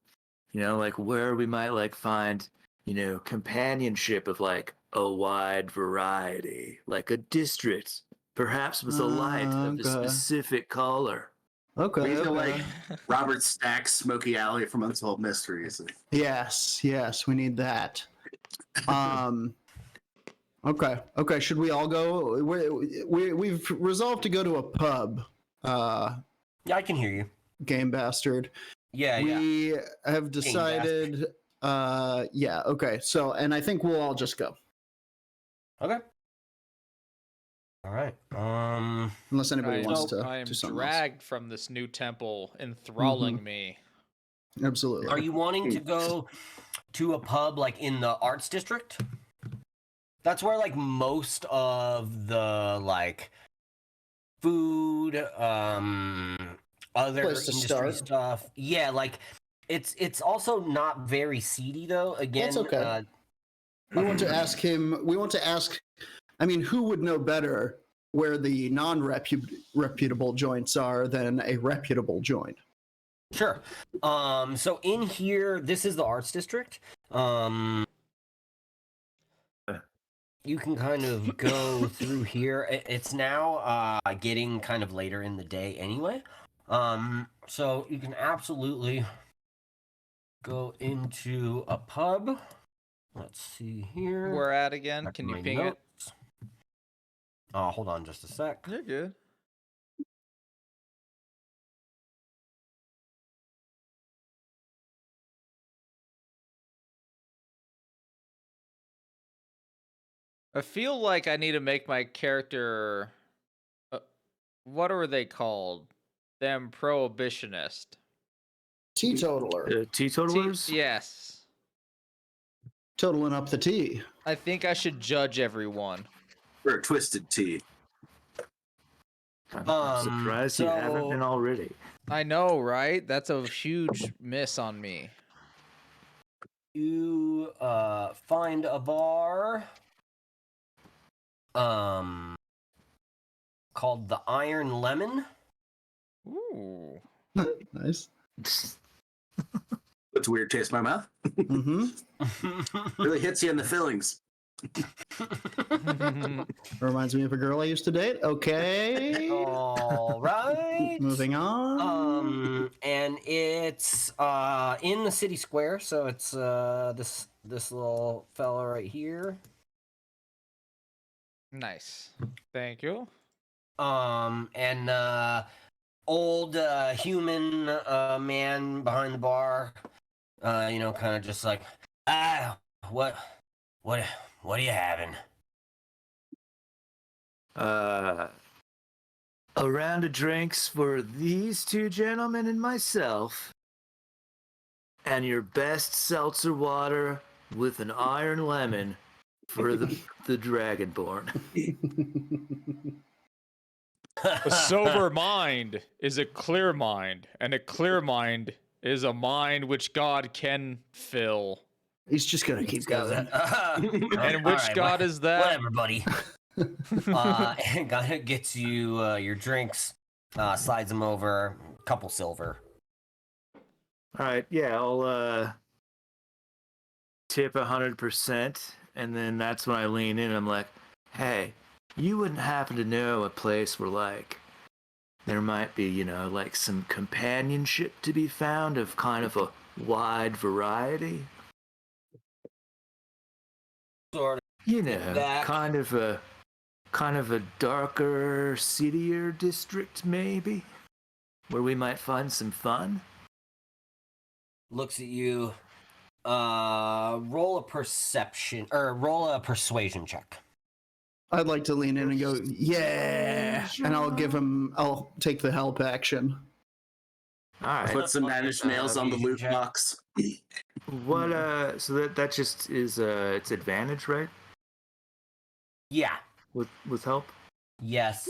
like where we might like find, companionship of like a wide variety, like a district, perhaps with a light of a Okay. specific color. Okay. We feel okay. like Robert Stack's Smoky Alley from Untold Mysteries. Yes, we need that. Okay. Should we all go? We've resolved to go to a pub. Yeah, I can hear you. Game bastard. Yeah. We have decided. Yeah. Okay. So, and I think we'll all just go, Okay. All right. unless anybody wants to I am do something dragged from this new temple, enthralling me. else. Absolutely. Are you wanting to go to a pub like in the arts district? That's where like most of the like food, other Place to industry start. stuff. Yeah, like it's also not very seedy though. Again, That's okay. We want to ask him. We want to ask. I mean, who would know better where the non-reputable joints are than a reputable joint? Sure. So in here, this is the arts district. You can kind of go through here. It's now getting kind of later in the day anyway. So you can absolutely go into a pub. Let's see here. We're at again. Back Can to you my ping it? notes. Hold on just a sec. You're good. I feel like I need to make my character. What are they called? Them prohibitionist. Teetotaler. Teetotalers? Yes. Totaling up the tea. I think I should judge everyone. Or a twisted tea. I'm surprised you haven't so- been already. I know, right? That's a huge miss on me. You find a bar called the Iron Lemon. Ooh. Nice. It's a weird taste in my mouth. Mm-hmm. Really hits you in the fillings. Reminds me of a girl I used to date. Okay. All right. Moving on. And it's in the city square, so it's this little fella right here. Nice. Thank you. And old human man behind the bar, kind of just like, what are you having? A round of drinks for these two gentlemen and myself, and your best seltzer water with an iron lemon for the Dragonborn. A sober mind is a clear mind, and a clear mind is a mind which God can fill. He's just gonna keep going. And which God is that? Whatever, buddy. And kind of gets you your drinks, slides them over, a couple silver. All right, yeah, I'll tip 100%, and then that's when I lean in and I'm like, hey, you wouldn't happen to know a place where, like, there might be, like some companionship to be found of kind of a wide variety? Sort That. kind of a darker, seedier district, maybe, where we might find some fun. looks at you. Roll a persuasion check. I'd like to lean in and go, yeah, and I'll take the help action. All right. Put some managed nails on the loot box. What? So that just is it's advantage, right? Yeah. With help. Yes.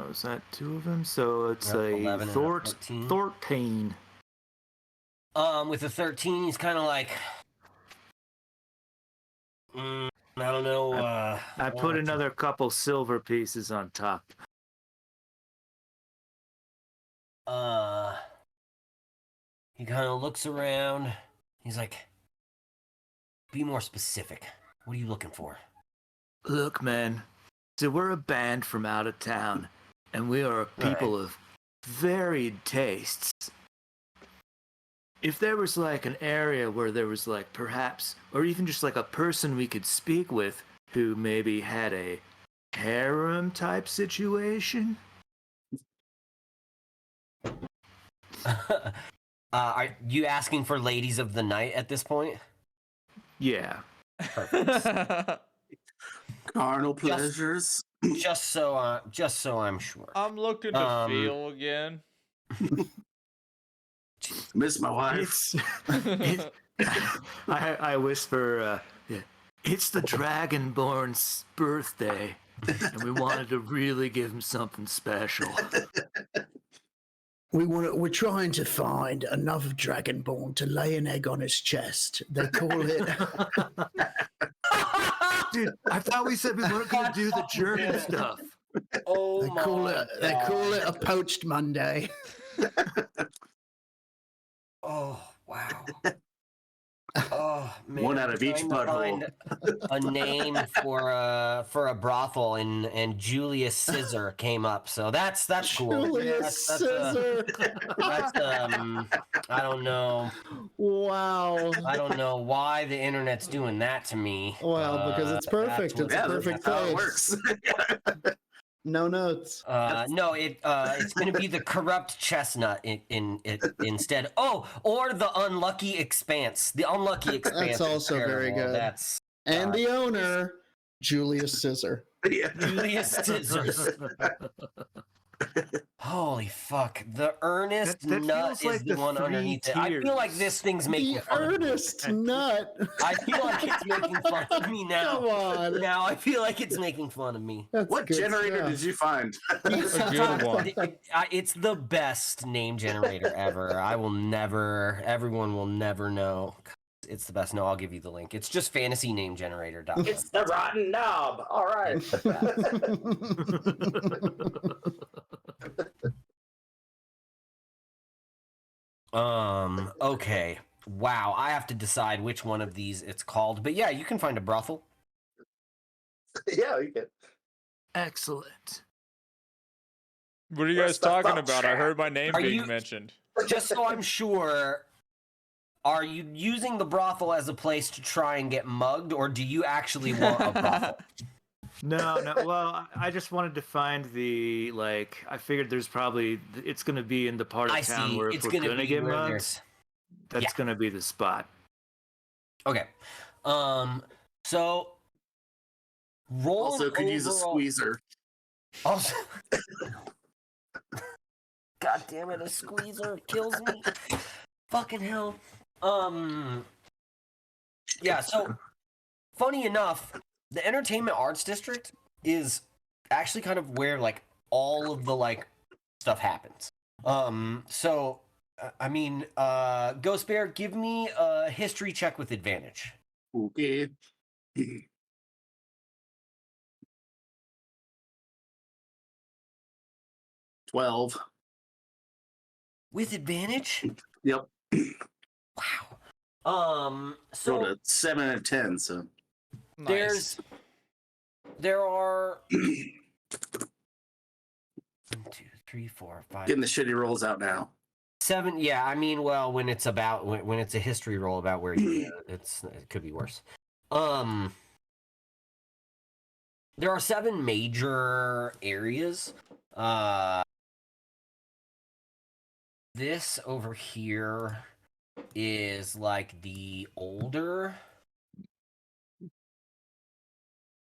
Is that two of them? So it's Yep, a 11 and a 13. 13. With a 13, he's kind of like, I don't know. I put another couple silver pieces on top. He kind of looks around. He's like, be more specific. What are you looking for? Look, man. So we're a band from out of town, and we are people of varied tastes. If there was like an area where there was like perhaps, or even just like a person we could speak with who maybe had a harem type situation. Are you asking for ladies of the night at this point? Yeah. Perfect. Carnal pleasures. Just so I'm sure. I'm looking to feel again. Miss my wife. I whisper, it's the Dragonborn's birthday, and we wanted to really give him something special. We're trying to find enough Dragonborn to lay an egg on his chest. They call it. Dude, I thought we said we weren't going to do the German stuff. Oh They call it a poached Monday. Oh wow. Oh man. One out of each butthole. A name for a brothel, and Julius Scissor came up, so that's cool. Julius That's Scissor. I don't know. Wow. I don't know why the internet's doing that to me. Well, because it's perfect. It's a perfect That's how it place. works. No notes. No, it's going to be the corrupt chestnut in instead. Oh, or the unlucky expanse. The unlucky expanse. That's also very good. That's And the owner, Julius Scissor. Julius Scissors. Holy fuck! The earnest That nut feels is like the the one three underneath it. I feel like tiers. this thing's making The fun of me. earnest nut. I feel like it's making fun of me now. Come on. Now I feel like it's making fun of me. That's What good generator stuff. did you find? That's a good one. It's the best name generator ever. Everyone will never know. It's the best. No, I'll give you the link. It's just fantasynamegenerator.com. It's the rotten knob. All right. Okay. Wow, I have to decide which one of these it's called. But yeah, you can find a brothel. Yeah, we can. Excellent. What are you Where's guys the talking thumb about? I strap? heard my name Are being you- mentioned. Just so I'm sure, are you using the brothel as a place to try and get mugged, or do you actually want a brothel? No. Well, I just wanted to find the I figured there's probably it's gonna be in the part of I town see. where It's if we're gonna gonna be get where mugged, there's. that's Yeah. gonna be the spot. Okay. So roll Also, an could use a overall- squeezer. Also, God damn it, a squeezer kills me. Fucking hell. Yeah, so funny enough, the entertainment arts district is actually kind of where all of the stuff happens. So I mean, Ghost Bear, give me a history check with advantage. Okay. 12. With advantage? Yep. Wow. So Rolled a 7 and a 10, so. Nice. there are 1, 2, 3, 4, 5, Getting the shitty rolls out now. 7. Yeah, I mean, well, when it's about when it's a history roll about where you it could be worse. There are 7 major areas. This over here is like the older.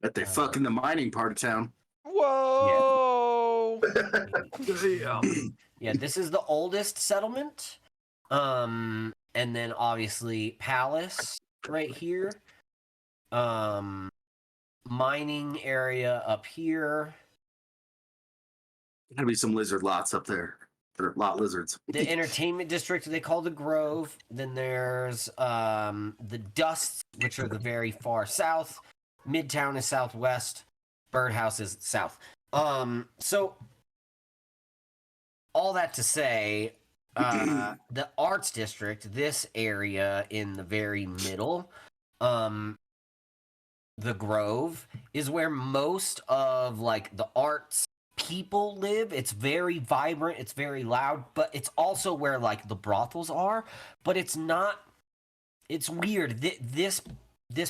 Bet they fucking the mining part of town. Whoa! Yeah, this is the oldest settlement. And then obviously Palace right here. Mining area up here. Gotta be some lizard lots up there. There are lot lizards. The entertainment district they call the Grove. Then there's the Dusts, which are the very far south. Midtown is southwest. Birdhouse is south. So all that to say, the arts district, this area in the very middle, the Grove, is where most of the arts people live. It's very vibrant, it's very loud, but it's also where the brothels are. But it's not. It's weird. This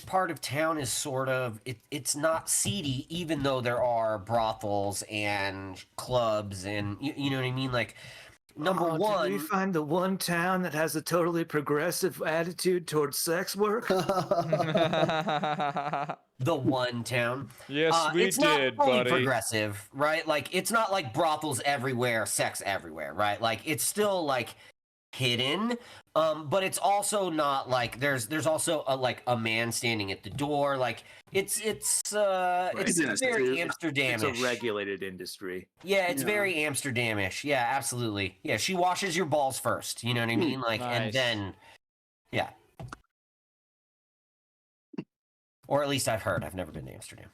part of town is sort of it's not seedy, even though there are brothels and clubs and you know what I mean. Number Did one, we find the one town that has a totally progressive attitude towards sex work? the one town. Yes, we it's not did, fully buddy. progressive, right? It's not like brothels everywhere, sex everywhere, right? It's still hidden, but it's also not there's also a man standing at the door. It's Yes, very dude. Amsterdamish. It's a regulated industry. Yeah, it's Yeah. very Amsterdamish. Yeah, absolutely. Yeah, she washes your balls first. You know what I mean? And Nice. then, yeah. Or at least I've heard. I've never been to Amsterdam.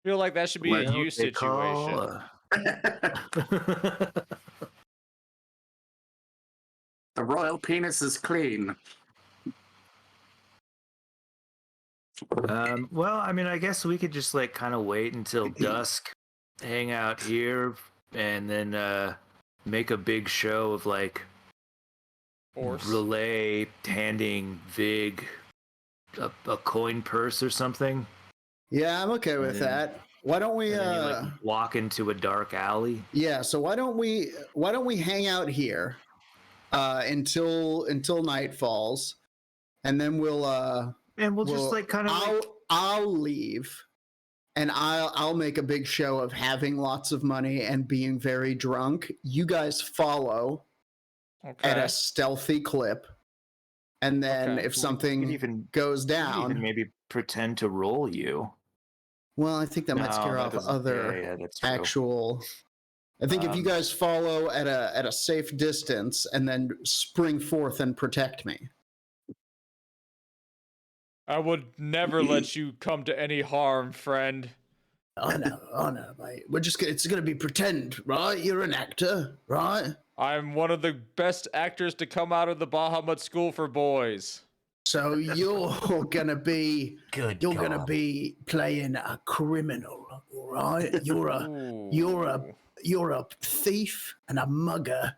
Feel like that should be a you They call, situation. The royal penis is clean. Well, I mean, I guess we could just kind of wait until dusk, hang out here, and then make a big show of Horse. relay handing Vig a coin purse or something. Yeah, I'm okay with And then- that. Why don't we And then you walk into a dark alley. yeah, so why don't we hang out here until night falls, and then we'll And we'll just kind of I'll leave, and I'll make a big show of having lots of money and being very drunk. You guys follow Okay. at a stealthy clip, and then Okay. if something even goes even down, maybe pretend to roll you. well, I think that might scare that off doesn't- other yeah, that's true. actual. I think if you guys follow at a safe distance and then spring forth and protect me. I would never let you come to any harm, friend. Oh no, mate. It's gonna be pretend, right? You're an actor, right? I'm one of the best actors to come out of the Bahamut School for Boys. So you're gonna be Good you're God. gonna be playing a criminal, all right? You're a thief and a mugger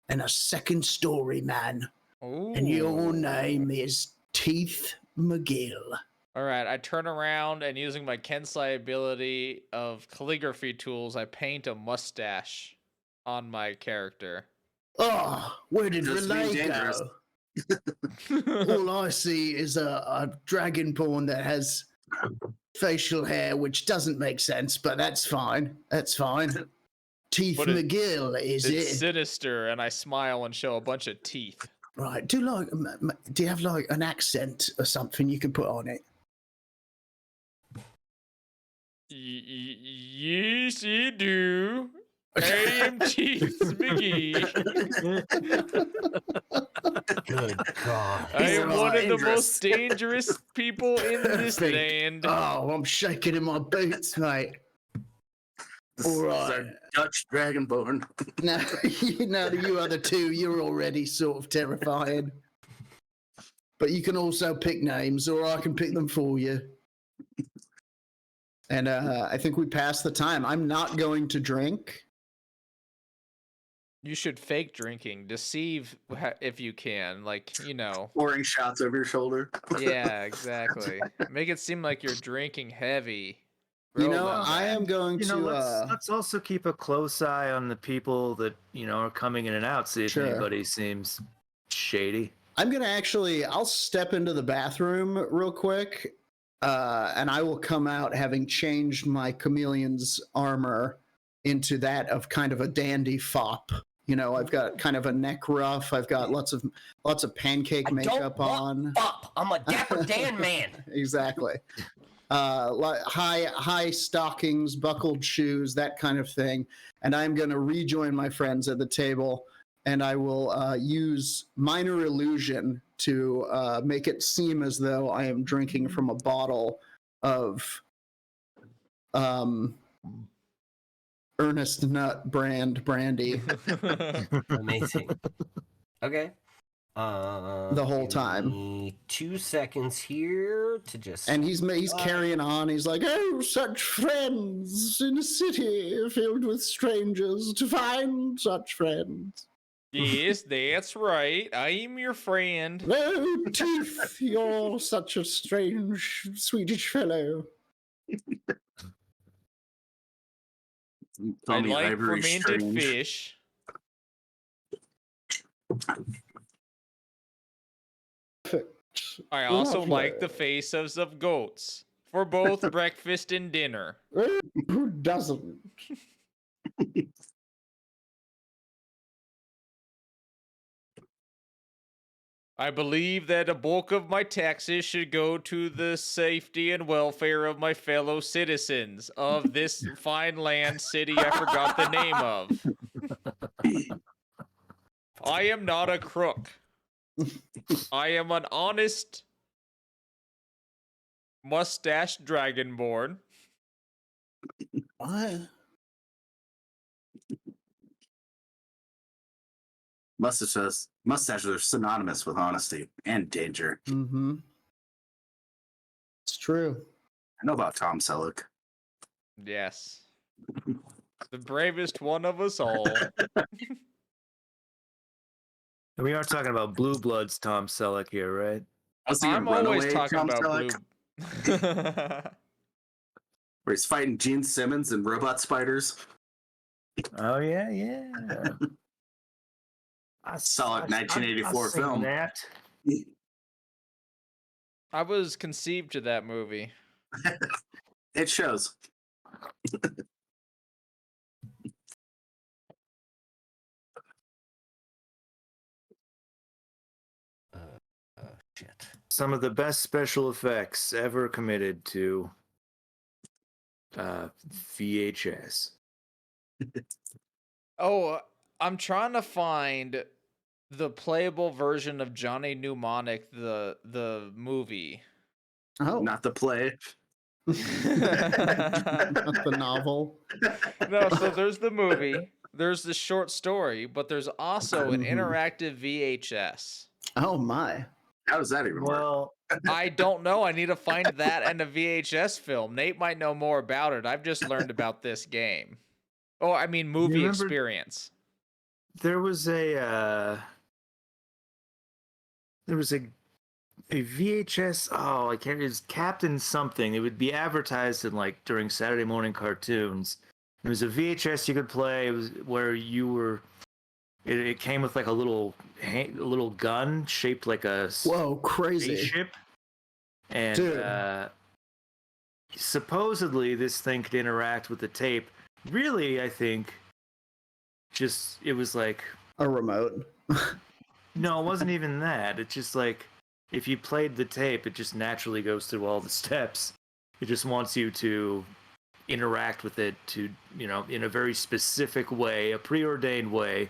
and a second-story man, and your name is Teeth McGill. All right, I turn around and using my Kensei ability of calligraphy tools, I paint a mustache on my character. Oh, where did Just being Relay dangerous. go? All I see is a dragonborn that has facial hair, which doesn't make sense, but that's fine. That's fine. Teeth But McGill is It's it? sinister, and I smile and show a bunch of teeth. Right. Do you have like an accent or something you can put on it? Yes, you do. I am Teeth McGee. Good God. I am He's one of the dangerous. most dangerous people in this Perfect. land. Oh, I'm shaking in my boots, mate. This All is right. our Dutch Dragonborn. Now, you other two, you're already sort of terrifying. But you can also pick names, or I can pick them for you. And I think we passed the time. I'm not going to drink. You should fake drinking, deceive if you can, like, you know. Pouring shots over your shoulder. Yeah, exactly. Make it seem like you're drinking heavy. You know, Romance. I am going You know, to. let's also keep a close eye on the people that are coming in and out. See if Sure. anybody seems shady. I'm gonna I'll step into the bathroom real quick, and I will come out having changed my chameleon's armor into that of kind of a dandy fop. You know, I've got kind of a neck ruff. I've got lots of pancake makeup on. Up. I'm a Dapper Dan man. Exactly. High stockings, buckled shoes, that kind of thing. And I'm going to rejoin my friends at the table, and I will use minor illusion to make it seem as though I am drinking from a bottle of Ernest Nut brand brandy Amazing. Okay. the whole Give time. me 2 seconds here to just. And he's carrying on. He's like, "Oh, such friends in a city filled with strangers, to find such friends. Yes, that's right. I am your friend. Oh, Teeth, you're such a strange Swedish fellow." I Tell me like Ivory fermented Strange. fish. I also like the faces of goats for both breakfast and dinner. Oh, who doesn't? I believe that a bulk of my taxes should go to the safety and welfare of my fellow citizens of this fine land city I forgot the name of. I am not a crook. I am an honest mustache dragonborn. What? Mustaches are synonymous with honesty and danger. Mm-hmm. It's true. I know about Tom Selleck. Yes. The bravest one of us all. And we are talking about Blue Bloods, Tom Selleck here, right? I was thinking I'm always Runaway talking Tom about Selleck, blue. where he's fighting Gene Simmons and robot spiders. Oh yeah, yeah. Solid 1984 film. That. I was conceived to that movie. It shows. Shit. Some of the best special effects ever committed to VHS. Oh, I'm trying to find the playable version of Johnny Mnemonic, the movie. Oh, Not the play. not the novel. No, so there's the movie. there's the short story, but there's also an interactive VHS. Oh my. How does that even work? Well, I don't know. I need to find that and a VHS film. Nate might know more about it. I've just learned about this game. Oh, I mean, movie remember- experience. there was a VHS. Oh, I can't. It's Captain something. It would be advertised in like during Saturday morning cartoons. It was a VHS you could play. It was where you were. It came with like a little gun shaped like a Whoa, crazy. spaceship, and Dude. supposedly this thing could interact with the tape. Really, I think just it was like A remote. no, it wasn't even that. It's just like if you played the tape, it just naturally goes through all the steps. It just wants you to interact with it to, in a very specific way, a preordained way.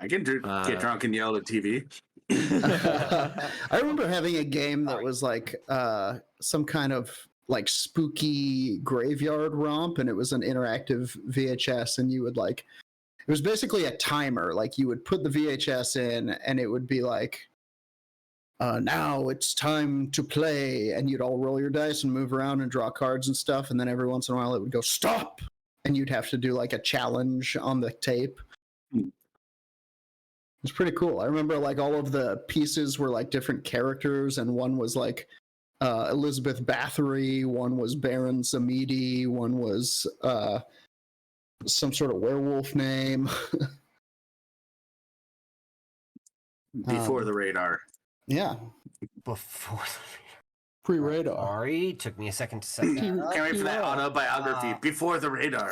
I can get drunk and yell at TV. I remember having a game that was like some kind of like spooky graveyard romp, and it was an interactive VHS, and you would like, it was basically a timer. Like you would put the VHS in, and it would be like, now it's time to play, and you'd all roll your dice and move around and draw cards and stuff, and then every once in a while it would go stop, and you'd have to do like a challenge on the tape. It was pretty cool. I remember like all of the pieces were like different characters, and one was like Elizabeth Bathory, one was Baron Samedi, one was some sort of werewolf name. Before the radar. Yeah, Before. pre-radar. Sorry, took me a second to set that up. Can't wait for that autobiography. Before the radar.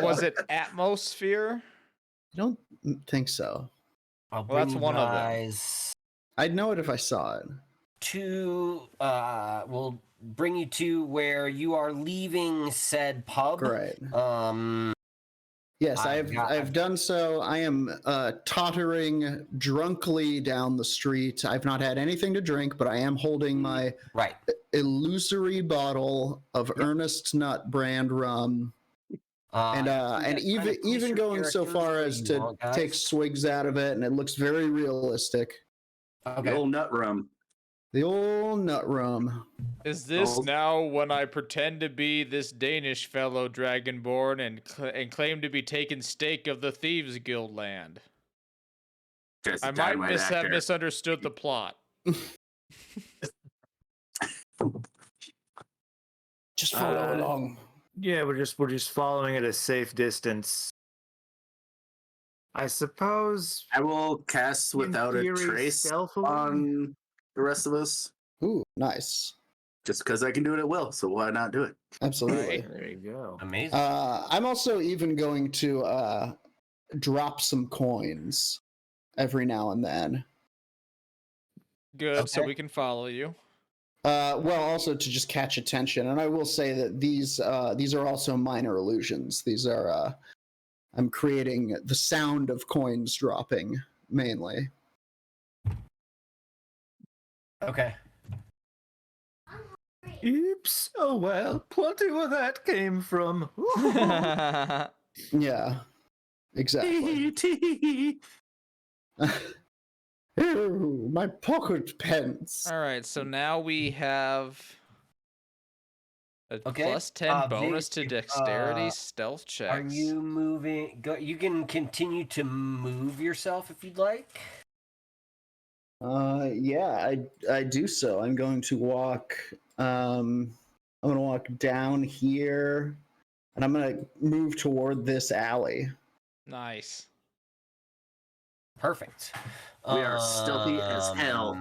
Was it Atmosphere? I don't think so. I'll Well, that's bring you one of them. guys I'd know it if I saw it. to we'll bring you to where you are leaving said pub. Great. I've Yes, got- I've done so. I am tottering drunkly down the street. I've not had anything to drink, but I am holding my Right. illusory bottle of Ernest Nut brand rum, and even going so far as to take swigs out of it, and it looks very realistic. The Okay. old nut rum. The old nut rum. Is this Old- now when I pretend to be this Danish fellow dragonborn and claim to be taking stake of the Thieves Guild land? Just a I might dynamite have actor. misunderstood the plot. Just follow Uh, along. Yeah, we're just following at a safe distance. I suppose. I will cast in without a theory, trace stealthily? on the rest of us. Ooh, nice. Just because I can do it at will, so why not do it? Absolutely. There you go. Amazing. I'm also even going to drop some coins every now and then. Good, so Okay. we can follow you. Well, also to just catch attention, and I will say that these are also minor illusions. These are I'm creating the sound of coins dropping mainly. Okay. Oops. Oh well. Plenty where that came from. Yeah, exactly. Ew, my pocket pence. All right, so now we have a Okay, plus 10 Vic, bonus to dexterity uh, stealth checks. Are you moving? You can continue to move yourself if you'd like. Yeah, I do so. I'm going to walk. I'm going to walk down here, and I'm going to move toward this alley. Nice. Perfect. We are stealthy as hell.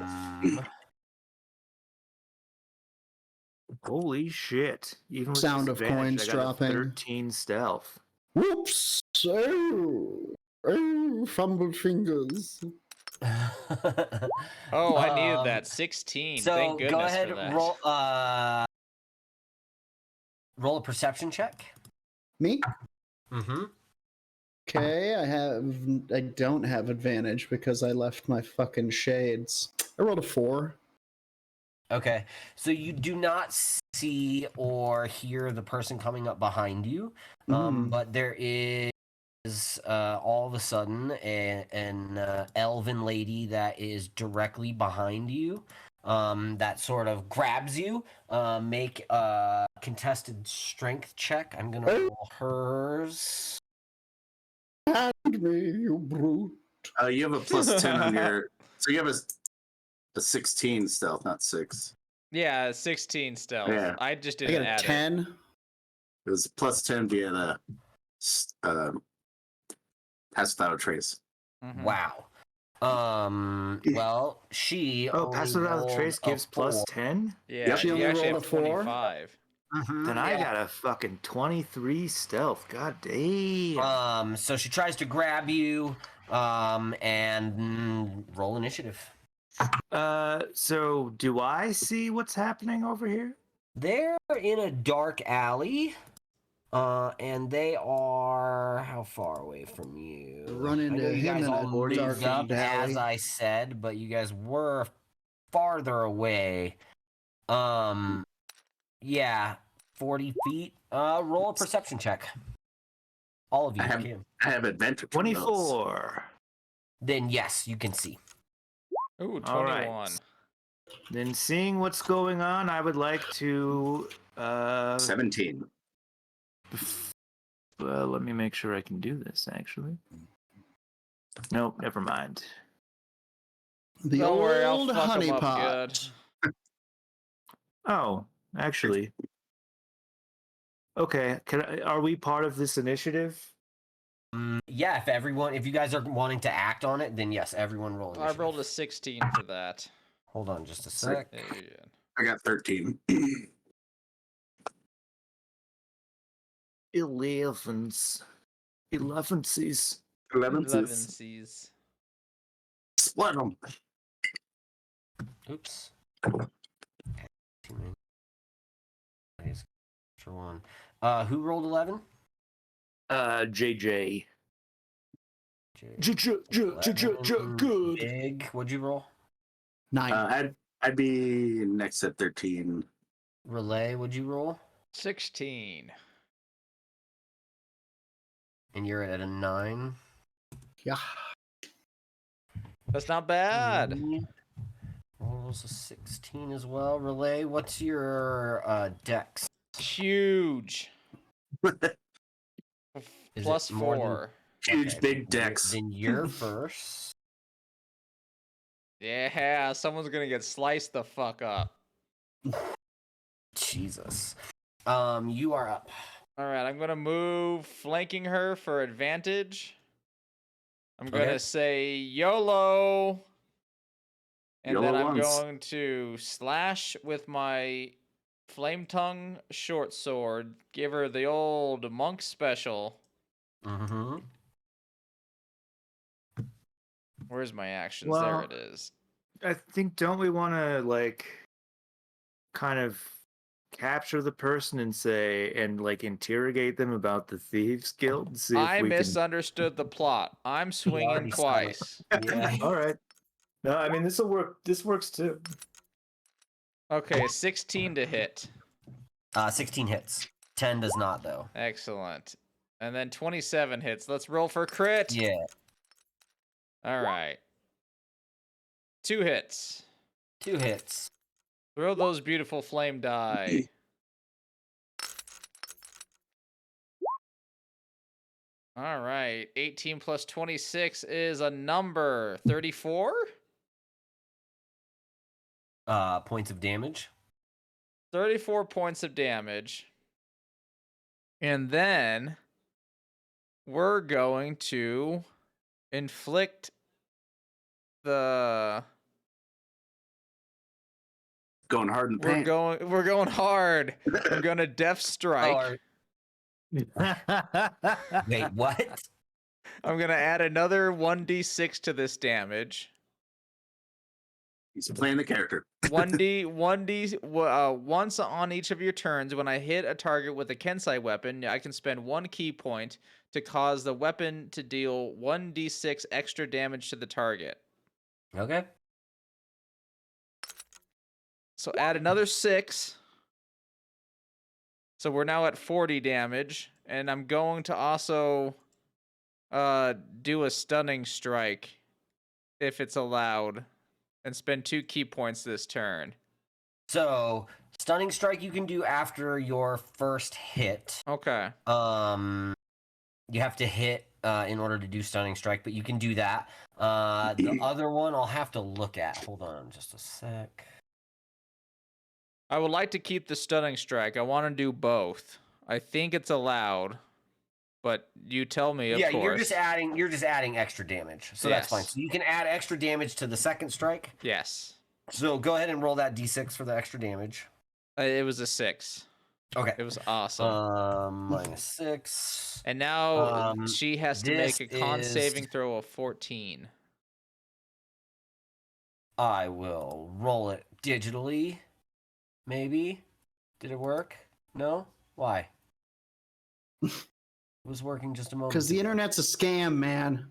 Holy shit! Even with Sound of disadvantage, coins I got a dropping. 13 stealth. Whoops! Oh, fumbled fingers. Oh, I needed Um, that 16. So Thank goodness go ahead, for that. roll a perception check. Me? Mm-hmm. Okay, I don't have advantage because I left my fucking shades. I rolled a 4. Okay, so you do not see or hear the person coming up behind you, but there is all of a sudden an elven lady that is directly behind you, that sort of grabs you. Make a contested strength check. I'm gonna roll hers. Hand me, you brute. You have a +10 on your. So you have a 16 stealth, not 6. Yeah, 16 stealth. Yeah. I just I didn't got a add 10. It was +10 via the pass without a trace. it. Mhm. Wow. Well, she Oh, only pass without a rolled trace a gives 4. +10? Yeah, Yep. She you only actually rolled have a 4? 25. Then I got a fucking 23 stealth. God damn. So she tries to grab you, and roll initiative. So do I see what's happening over here? They're in a dark alley, and they are how far away from you? Run I into know you him guys in all a moved dark up as alley. I said, but you guys were farther away. Yeah, 40 feet. Roll a perception check. All of you can. I have advantage. on those. 24. Then yes, you can see. Ooh, 21. All right. Then seeing what's going on, I would like to 17. let me make sure I can do this actually. Nope, never mind. The Don't worry, I'll old fuck 'em up honeypot. good. Oh, actually. Okay, are we part of this initiative? Yeah, if you guys are wanting to act on it, then yes, everyone roll I initiative. rolled a 16 for that. Hold on just a sec. Yeah, you're good. I got 13. 11s. 11s. 11. C's. Split them. Oops. Too many. For one. Who rolled 11? JJ. Good. Big. What'd you roll? 9. I'd be next at 13. Relay, what'd you roll? 16. And you're at a 9. Yeah. That's not bad. Rolls a 16 as well. Relay, what's your dex? Huge. Is Plus it more than- 4. Huge, Okay, big decks. Then you're first. Yeah, someone's gonna get sliced the fuck up. Jesus. You are up. All right, I'm gonna move, flanking her for advantage. I'm gonna Okay. say YOLO, and YOLO then I'm once. going to slash with my flame tongue short sword. Give her the old monk special. Mm-hmm. Where's my actions? Well, there it is. I think, don't we want to like kind of capture the person and say and like interrogate them about the Thieves Guild? See if I we misunderstood the plot. I'm swinging already said it. twice. Yeah. All right. No, I mean this will work. This works too. Okay, 16 to hit. 16 hits. 10 does not, though. Excellent. And then 27 hits. Let's roll for crit. Yeah. All right. 2 hits. 2 hits. Throw those beautiful flame die. All right. 18 plus 26 is a number. 34? Points of damage. 34 points of damage. And then we're going to inflict the Going hard in the paint. we're going hard. I'm going to death strike. Wait, what? I'm going to add another 1d6 to this damage. He's playing the character. 1d once on each of your turns, when I hit a target with a Kensai weapon, I can spend 1 key point to cause the weapon to deal 1d6 extra damage to the target. Okay. So add another 6. So we're now at 40 damage. And I'm going to also do a stunning strike if it's allowed. And spend 2 key points this turn. So, stunning strike you can do after your first hit. Okay. You have to hit in order to do stunning strike, but you can do that. The other one I'll have to look at. Hold on just a sec. I would like to keep the stunning strike. I want to do both. I think it's allowed, but you tell me. Of course. You're just adding extra damage, so that's fine. Yes. So you can add extra damage to the second strike. Yes. So go ahead and roll that d6 for the extra damage. It was a 6. Okay. It was awesome. Minus 6. And now she has to make a con is- saving throw of 14. I will roll it digitally. Maybe. Did it work? No? Why? It was working just a moment. Because the ago. internet's a scam, man.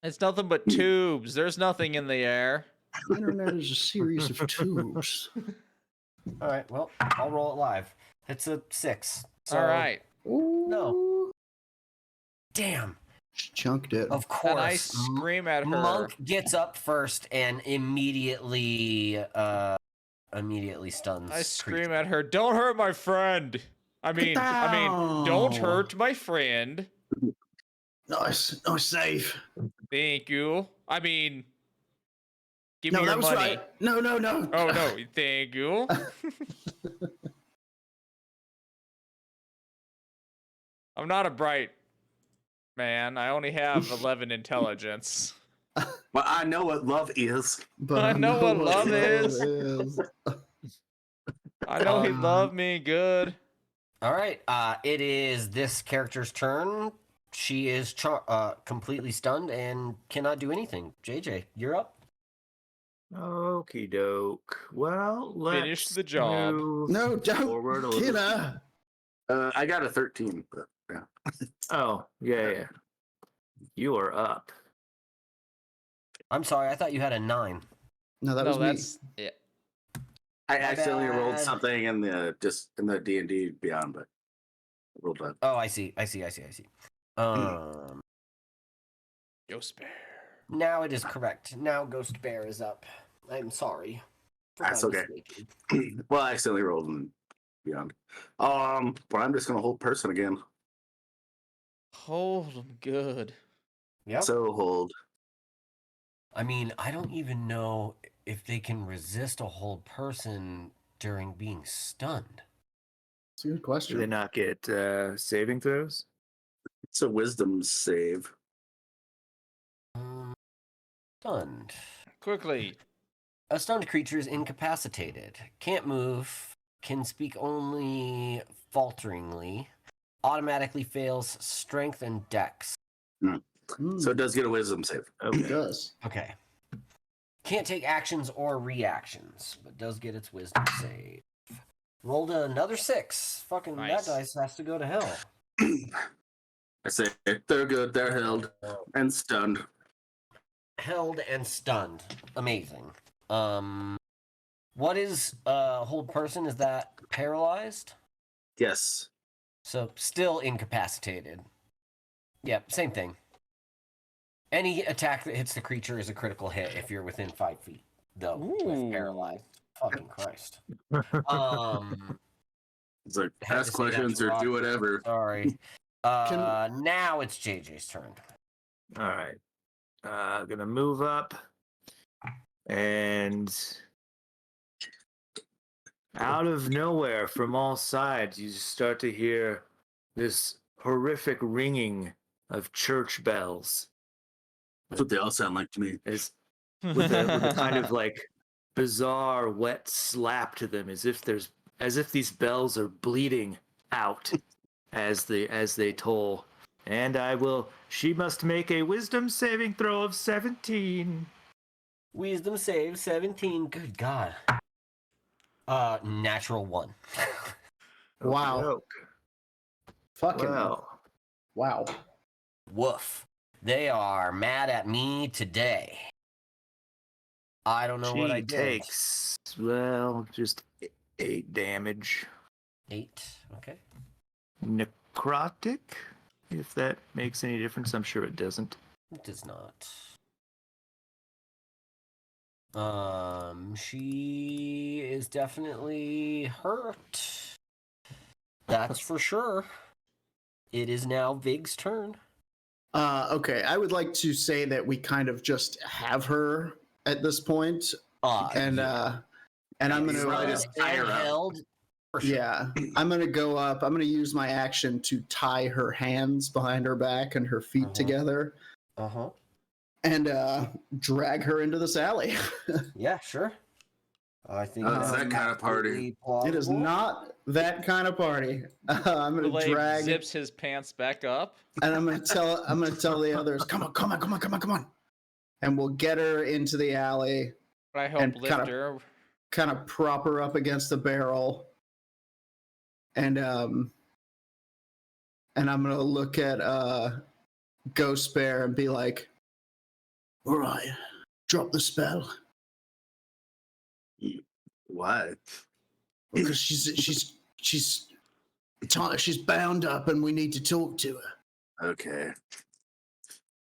It's nothing but tubes. There's nothing in the air. The internet is a series of tubes. All right. Well, I'll roll it live. It's a 6. So, All right. Ooh. No. Damn. Chunked it. Of course. And I scream at her. Monk gets up first and immediately stuns. I scream creature. at her. Don't hurt my friend. I mean, don't down. hurt my friend. Nice save. Thank you. I mean, give me No, your that was money. right. No. Oh no, thank you. I'm not a bright man. I only have 11 intelligence. Well, I know what love is. But I know what love is. is. I know he loved me good. All right. It is this character's turn. She is completely stunned and cannot do anything. JJ, you're up. Okie doke. Well, let's Finish the job. move No, don't. forward a little. Kidda. I got a 13, but yeah. Oh, yeah. You are up. I'm sorry. I thought you had a 9. No, that No, was me. that's it. I My accidentally rolled bad. something in the D&D Beyond, but I rolled that. Oh, I see. Ghost Bear. Now it is correct. Now Ghost Bear is up. I'm sorry. for That's my okay. mistake. Well, I accidentally rolled in Beyond. But I'm just gonna hold person again. Hold him good. Yep. So hold. I mean, I don't even know if they can resist a hold person during being stunned. It's a good Do they question. not get saving throws? It's a wisdom save. Stunned. Quickly. A stunned creature is incapacitated, can't move, can speak only falteringly, automatically fails strength and dex. So it does get a wisdom save. It Okay. does. Okay. Can't take actions or reactions, but does get its wisdom save. Rolled another 6. Fucking Nice. that dice has to go to hell. I say they're good. They're held and stunned. Held and stunned. Amazing. What is hold person? Is that paralyzed? Yes. So still incapacitated. Yep, same thing. Any attack that hits the creature is a critical hit if you're within 5 feet, though. Ooh. With paralyzed. Fucking Christ. It's like Had to ask say that questions to or Rock. do whatever. Sorry. Now it's JJ's turn. All right. Gonna move up and out of nowhere from all sides, you just start to hear this horrific ringing of church bells. That's what they all sound like to me. As with a kind of like bizarre wet slap to them, as if these bells are bleeding out as they toll. And she must make a wisdom saving throw of 17. Wisdom save 17. Good God. Natural 1. Wow. Joke. Fucking Well, wow. Woof. They are mad at me today. I don't know what I she did. takes, well, just 8 damage. 8. Okay. Necrotic, if that makes any difference. I'm sure it doesn't. It does not. She is definitely hurt. That's for sure. It is now Vig's turn. Okay, I would like to say that we kind of just have her at this point, and I'm gonna Right, Held just tie her and up. held. For sure. yeah, I'm gonna go up. I'm gonna use my action to tie her hands behind her back and her feet Uh-huh. together, and drag her into this alley. Yeah, sure. I think Oh, it's that's that kind of party. completely It is plausible. not that kind of party. I'm gonna Blake drag, zips his pants back up. and I'm gonna tell the others, come on, and we'll get her into the alley, I help And lift kinda- her. kind of prop her up against the barrel, and I'm gonna look at Ghost Bear and be like, "All right, drop the spell." Why? Because she's bound up and we need to talk to her. Okay.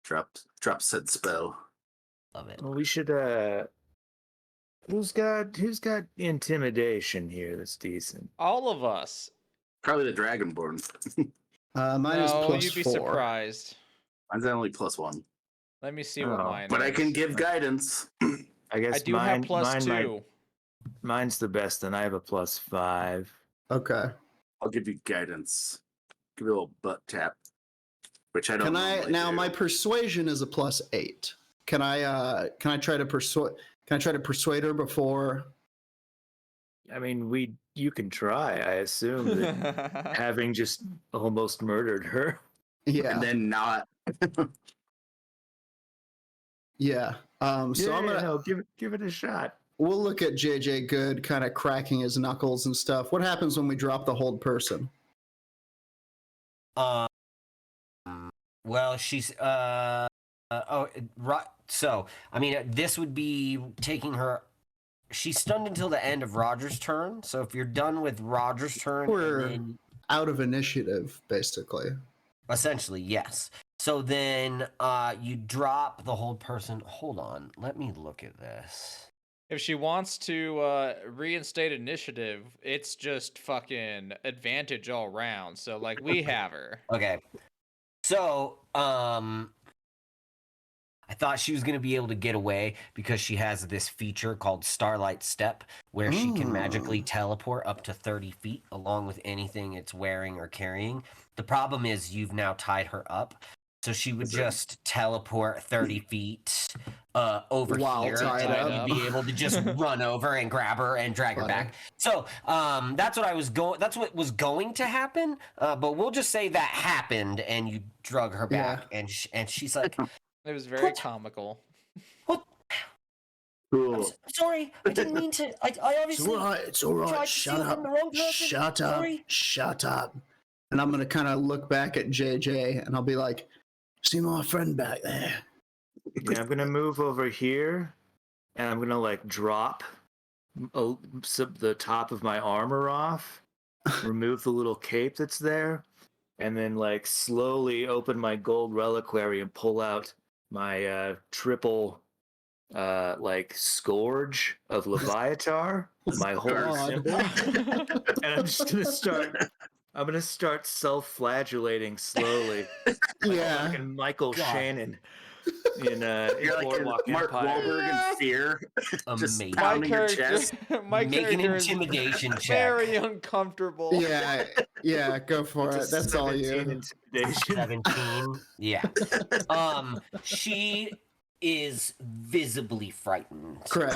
Drop said spell. Love it. Well, we should. Who's got intimidation here? That's decent. All of us. Probably the Dragonborn. Mine is No, plus you'd be 4. surprised. Mine's only +1. Let me see what Oh, mine But is. I can give guidance. I guess I do mine, have plus mine 2. mine's the best, and I have a +5. Okay. I'll give you guidance. Give you a little butt tap. Which I don't Can I normally now? do. My persuasion is a +8. Can I try to persuade? Can I try to persuade her before? I mean, you can try. I assume that having just almost murdered her. Yeah. And then not. Yeah. So I'm gonna. no, give it a shot. We'll look at JJ Good kind of cracking his knuckles and stuff. What happens when we drop the hold person? Well, she's right. So, I mean, this would be taking her. She's stunned until the end of Roger's turn. So, if you're done with Roger's turn, We're- and then, Out of initiative, basically. essentially, yes. So then, you drop the hold person. Hold on, let me look at this. If she wants to reinstate initiative, it's just fucking advantage all round. So like we have her. Okay. So, I thought she was going to be able to get away because she has this feature called Starlight Step, where she can magically teleport up to 30 feet along with anything it's wearing or carrying. The problem is you've now tied her up. So she would just teleport 30 feet over While here, tied and up. you'd be able to just run over and grab her and drag her Funny. back. So that's what That's what was going to happen. But we'll just say that happened, and you drug her back, and she's like, It was very What? comical. "What? Cool. Sorry, I didn't mean to. I It's obviously." all right. It's all tried right. to Shut steal from up. the wrong person. Shut up. Sorry. Shut up. And I'm gonna kind of look back at JJ and I'll be like, "See my friend back there?" Yeah, I'm gonna move over here, and I'm gonna like drop the top of my armor off, remove the little cape that's there, and then like slowly open my gold reliquary and pull out my triple like scourge of Leviatar, my holy God. symbol, and I'm gonna start self-flagellating slowly, Yeah. like Michael God. Shannon in You're like Boardwalk Mark Empire. Wahlberg in Fear. Just Amazing. pounding your chest. my Make an character is intimidation check. very uncomfortable. Yeah. Yeah. Go for It's it. a That's all 17 you. intimidation. 17. Yeah. She is visibly frightened Correct.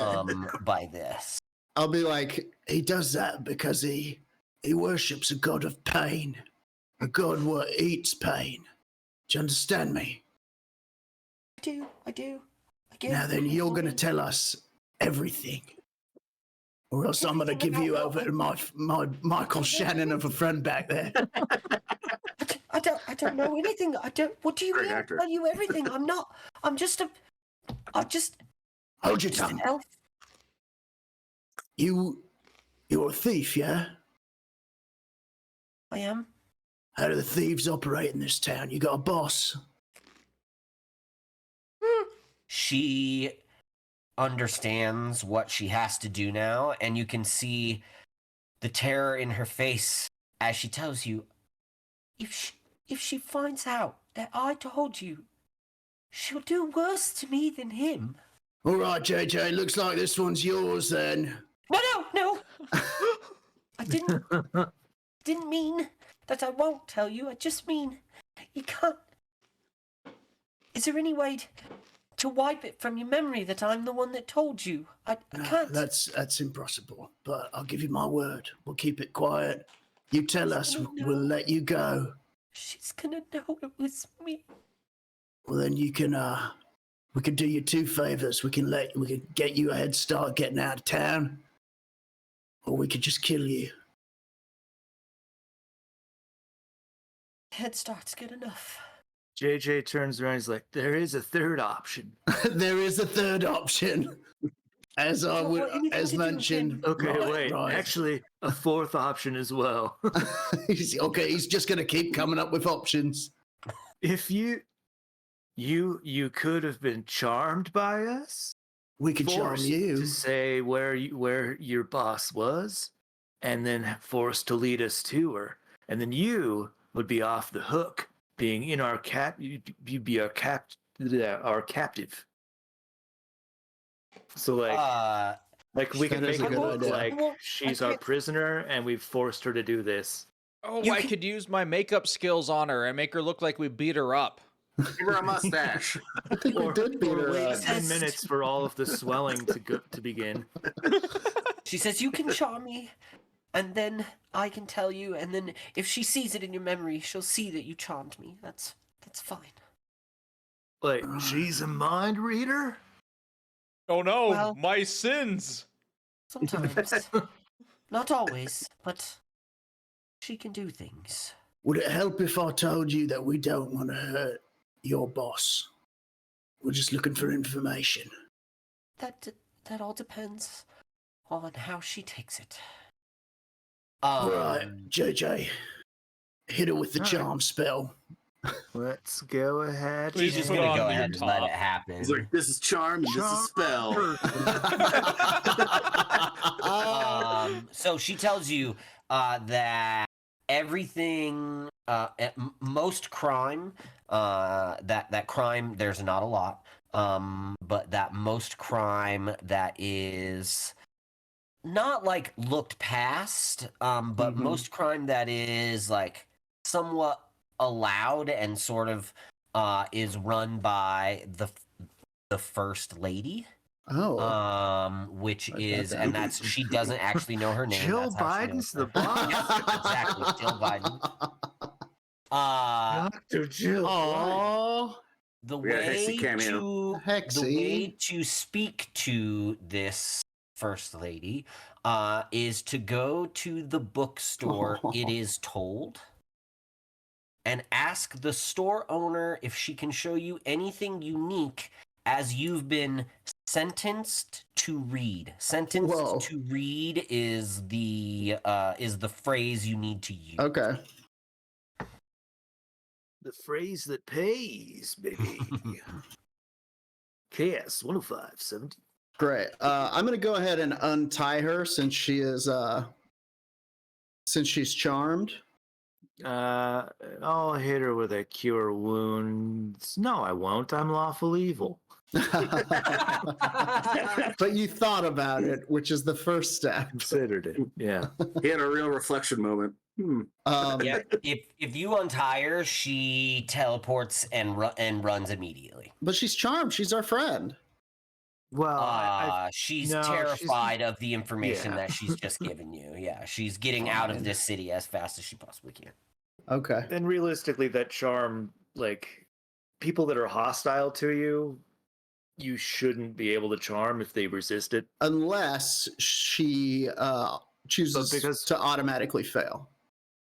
by this. I'll be like, he does that because he worships a god of pain, a god what eats pain. Do you understand me? I do. I get Now it. then, you're gonna tell us everything, or else I'm gonna give you over to my Michael Shannon of a friend back there. I don't know anything. What do you Great mean? I actor. tell you everything. I'm just Hold your an tongue. elf. You You're a thief, yeah? I am. How do the thieves operate in this town? You got a boss? She understands what she has to do now, and you can see the terror in her face as she tells you, if she finds out that I told you, she'll do worse to me than him. All right, JJ, looks like this one's yours then. No. I didn't mean that I won't tell you. I just mean you can't. Is there any way to wipe it from your memory that I'm the one that told you? I can't. That's impossible, but I'll give you my word. We'll keep it quiet. You tell us, we'll let you go. She's gonna know it was me. Well, then you can, we can do you two favors. We can get you a head start getting out of town, or we could just kill you. Head start's good enough. JJ turns around. He's like, "There is a third option." There is a third option, as mentioned. Okay, Right, wait. right. Actually, a fourth option as well. He's just gonna keep coming up with options. If you could have been charmed by us, We could charm forced you. to say where your boss was, and then forced to lead us to her, and then you would be off the hook, being in our you'd be our captive. So like we can That make is a it good look idea. like she's our prisoner, and we've forced her to do this. Oh, You I can- could use my makeup skills on her and make her look like we beat her up. Give her a mustache. I think we did beat her wait up. 10 minutes for all of the swelling to begin. She says you can charm me, and then I can tell you, and then if she sees it in your memory, she'll see that you charmed me. That's fine. Like, she's a mind reader? Oh no, Well- my sins! Sometimes. Not always, but she can do things. Would it help if I told you that we don't want to hurt your boss? We're just looking for information. That all depends on how she takes it. Right, JJ, hit her with the All right. charm spell. Let's go ahead. Please She's just put gonna on go your ahead and let top. it happen. He's like, this is charm, and this is spell. So she tells you that everything, most crime, that crime, there's not a lot, but that most crime that is not like looked past, but most crime that is like somewhat allowed and sort of is run by the first lady. Oh. Which I got is, that. and that's, she doesn't actually know her name. Jill that's how she Biden's knows the her. boss. Yes, exactly, Jill Biden. Dr. Jill. Aw. The We got a Hexy way cameo. to Hexy. the way to speak to this first lady is to go to the bookstore. It is told, and ask the store owner if she can show you anything unique, as you've been sentenced to read. Sentenced Whoa. to read is the phrase you need to use. Okay. The phrase that pays, baby. KS 105.17. Great. I'm gonna go ahead and untie her since she is since she's charmed. I'll hit her with a cure wounds. No, I won't. I'm lawful evil. But you thought about it, which is the first step. Considered it. Yeah. He had a real reflection moment. Yeah, if you untie her, she teleports and runs immediately. But she's charmed. She's our friend. Well, She's no, she's- terrified of the information Yeah. that she's just given you. Yeah, she's getting out of this city as fast as she possibly can. Okay. and realistically, that charm, like, people that are hostile to you, you shouldn't be able to charm if they resist it. Unless she chooses because- to automatically fail,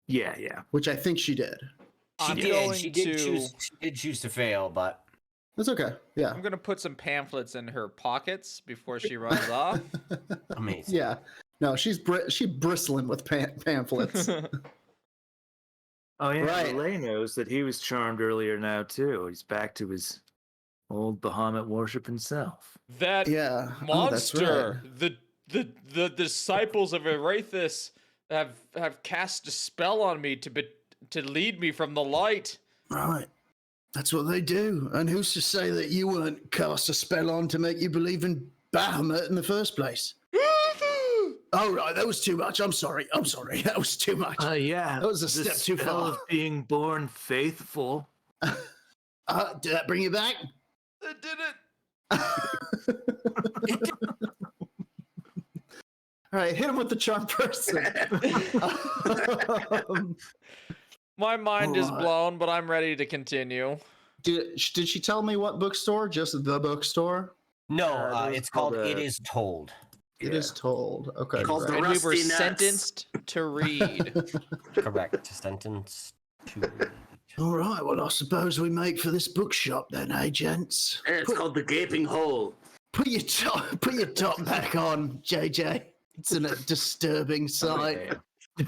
Yeah, yeah. which I think she did. She I'm did. going She did to- choose. She did choose to fail, but That's okay. Yeah. I'm gonna put some pamphlets in her pockets before she runs off. amazing. Yeah. No, she's bristling with pamphlets. Oh yeah, Right. Relay knows that he was charmed earlier now too. He's back to his old Bahamut worship himself. That Yeah. monster, the disciples of Erathis have cast a spell on me to lead me from the light. Right. That's what they do. And who's to say that you weren't cast a spell on to make you believe in Bahamut in the first place? Oh, right. That was too much. I'm sorry. That was too much. Yeah. That was a the step too spell far. of being born faithful. Did that bring you back? I did it. All right, hit him with the charm person. My mind is Alright. blown, but I'm ready to continue. Did she tell me what bookstore? Just the bookstore? No, that was it's called called, It Is Told. It is told. Okay. Called the right. And we were Rusty Nuts. sentenced to read. Correct. Sentence to read. All right. Well, I suppose we make for this bookshop then, eh, gents? It's called the Gaping Hole. Put your top back on, JJ. It's a disturbing sight.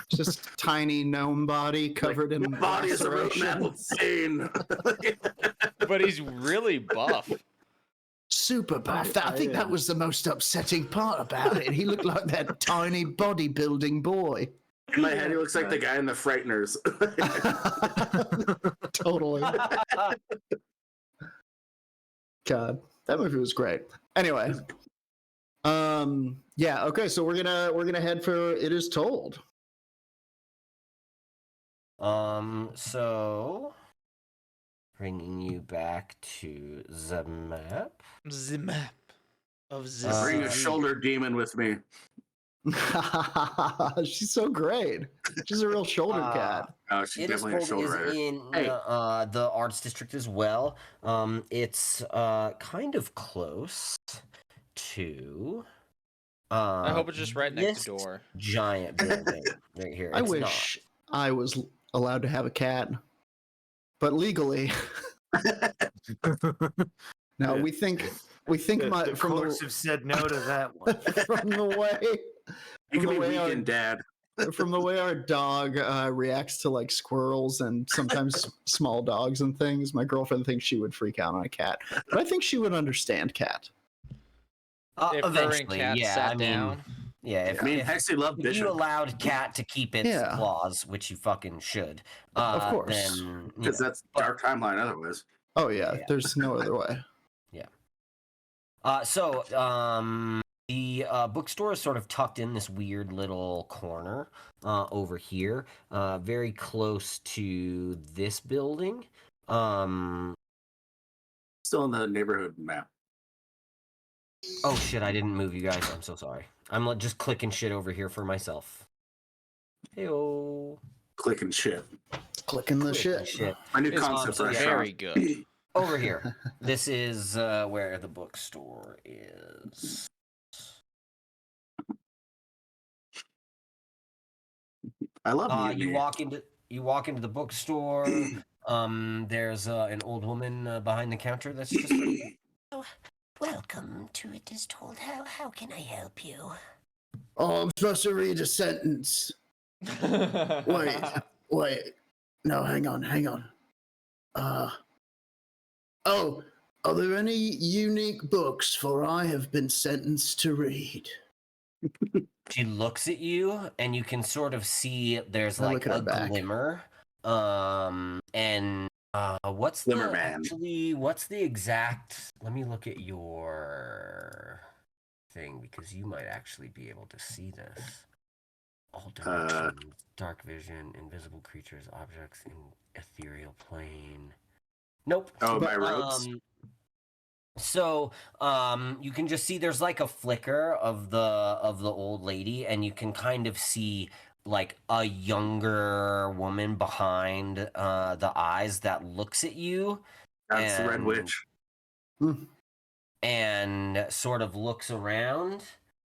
Just tiny gnome body covered in Your body is a roadmap of lacerations. pain. But he's really buff. Super buff. I think that was the most upsetting part about it. He looked like that tiny bodybuilding boy. In my head, he looks like the guy in the Frighteners. Totally. God, that movie was great. Anyway, yeah. Okay, so we're gonna head for It Is Told. So bringing you back to the map. The map of the Bring a Uh, shoulder demon with me. She's so great. She's a real shoulder cat. Oh, she's It Is definitely a Told shoulder is rider. in Hey. the arts district as well. It's kind of close to. I hope it's just right next this to door. giant building right here. I It's wish I was allowed to have a cat, but legally, no. We think The from courts have said no to that one. from the way You from can the be way our weekend dad. from the way our dog reacts to like squirrels and sometimes small dogs and things. My girlfriend thinks she would freak out on a cat, but I think she would understand cat. If her and eventually, Cat yeah. sat I mean, down. yeah. If, I mean, if, Hexy loved if you Bishop allowed Cat to keep its Yeah. claws, which you fucking should, Of course. then you because know. that's dark timeline otherwise. Oh yeah, Yeah. there's no other way. The bookstore is sort of tucked in this weird little corner over here, very close to this building. Still in the neighborhood map. Oh shit! I didn't move you guys. I'm so sorry. I'm just clicking shit over here for myself. Heyo. Clicking shit. Clicking the Clicking shit. My new It's concept for a very shop. good. Over here. This is where the bookstore is. I love You you. walk into the bookstore. There's an old woman behind the counter that's just. Welcome to It Is Told. How can I help you? Oh, I'm supposed to read a sentence. Wait. No, hang on. Oh, are there any unique books? For I have been sentenced to read. She looks at you, and you can sort of see there's I like look at a her back. glimmer. And what's Glimmer the man. actually? What's the exact? Let me look at your thing because you might actually be able to see this. All dimensions, dark vision, invisible creatures, objects in ethereal plane. Nope. Oh, my robes. So you can just see there's like a flicker of the old lady, and you can kind of see like a younger woman behind the eyes that looks at you That's the Red and- Witch. and sort of looks around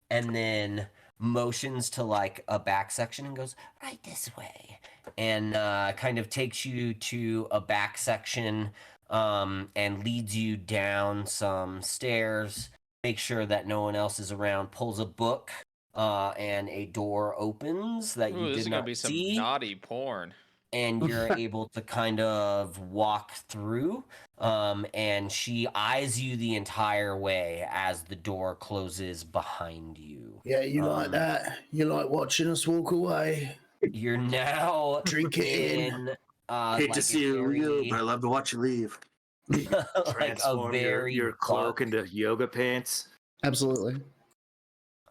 and then motions to like a back section and goes right this way and kind of takes you to a back section and leads you down some stairs, make sure that no one else is around, pulls a book and a door opens that you Ooh, this did is gonna not be some see. naughty porn. And you're able to kind of walk through. And she eyes you the entire way as the door closes behind you. Yeah, you like that? You like watching us walk away? You're now Drink it in. Hate to see you leave, but I love to watch you leave. like a Transform very your cloak dark, into yoga pants. Absolutely.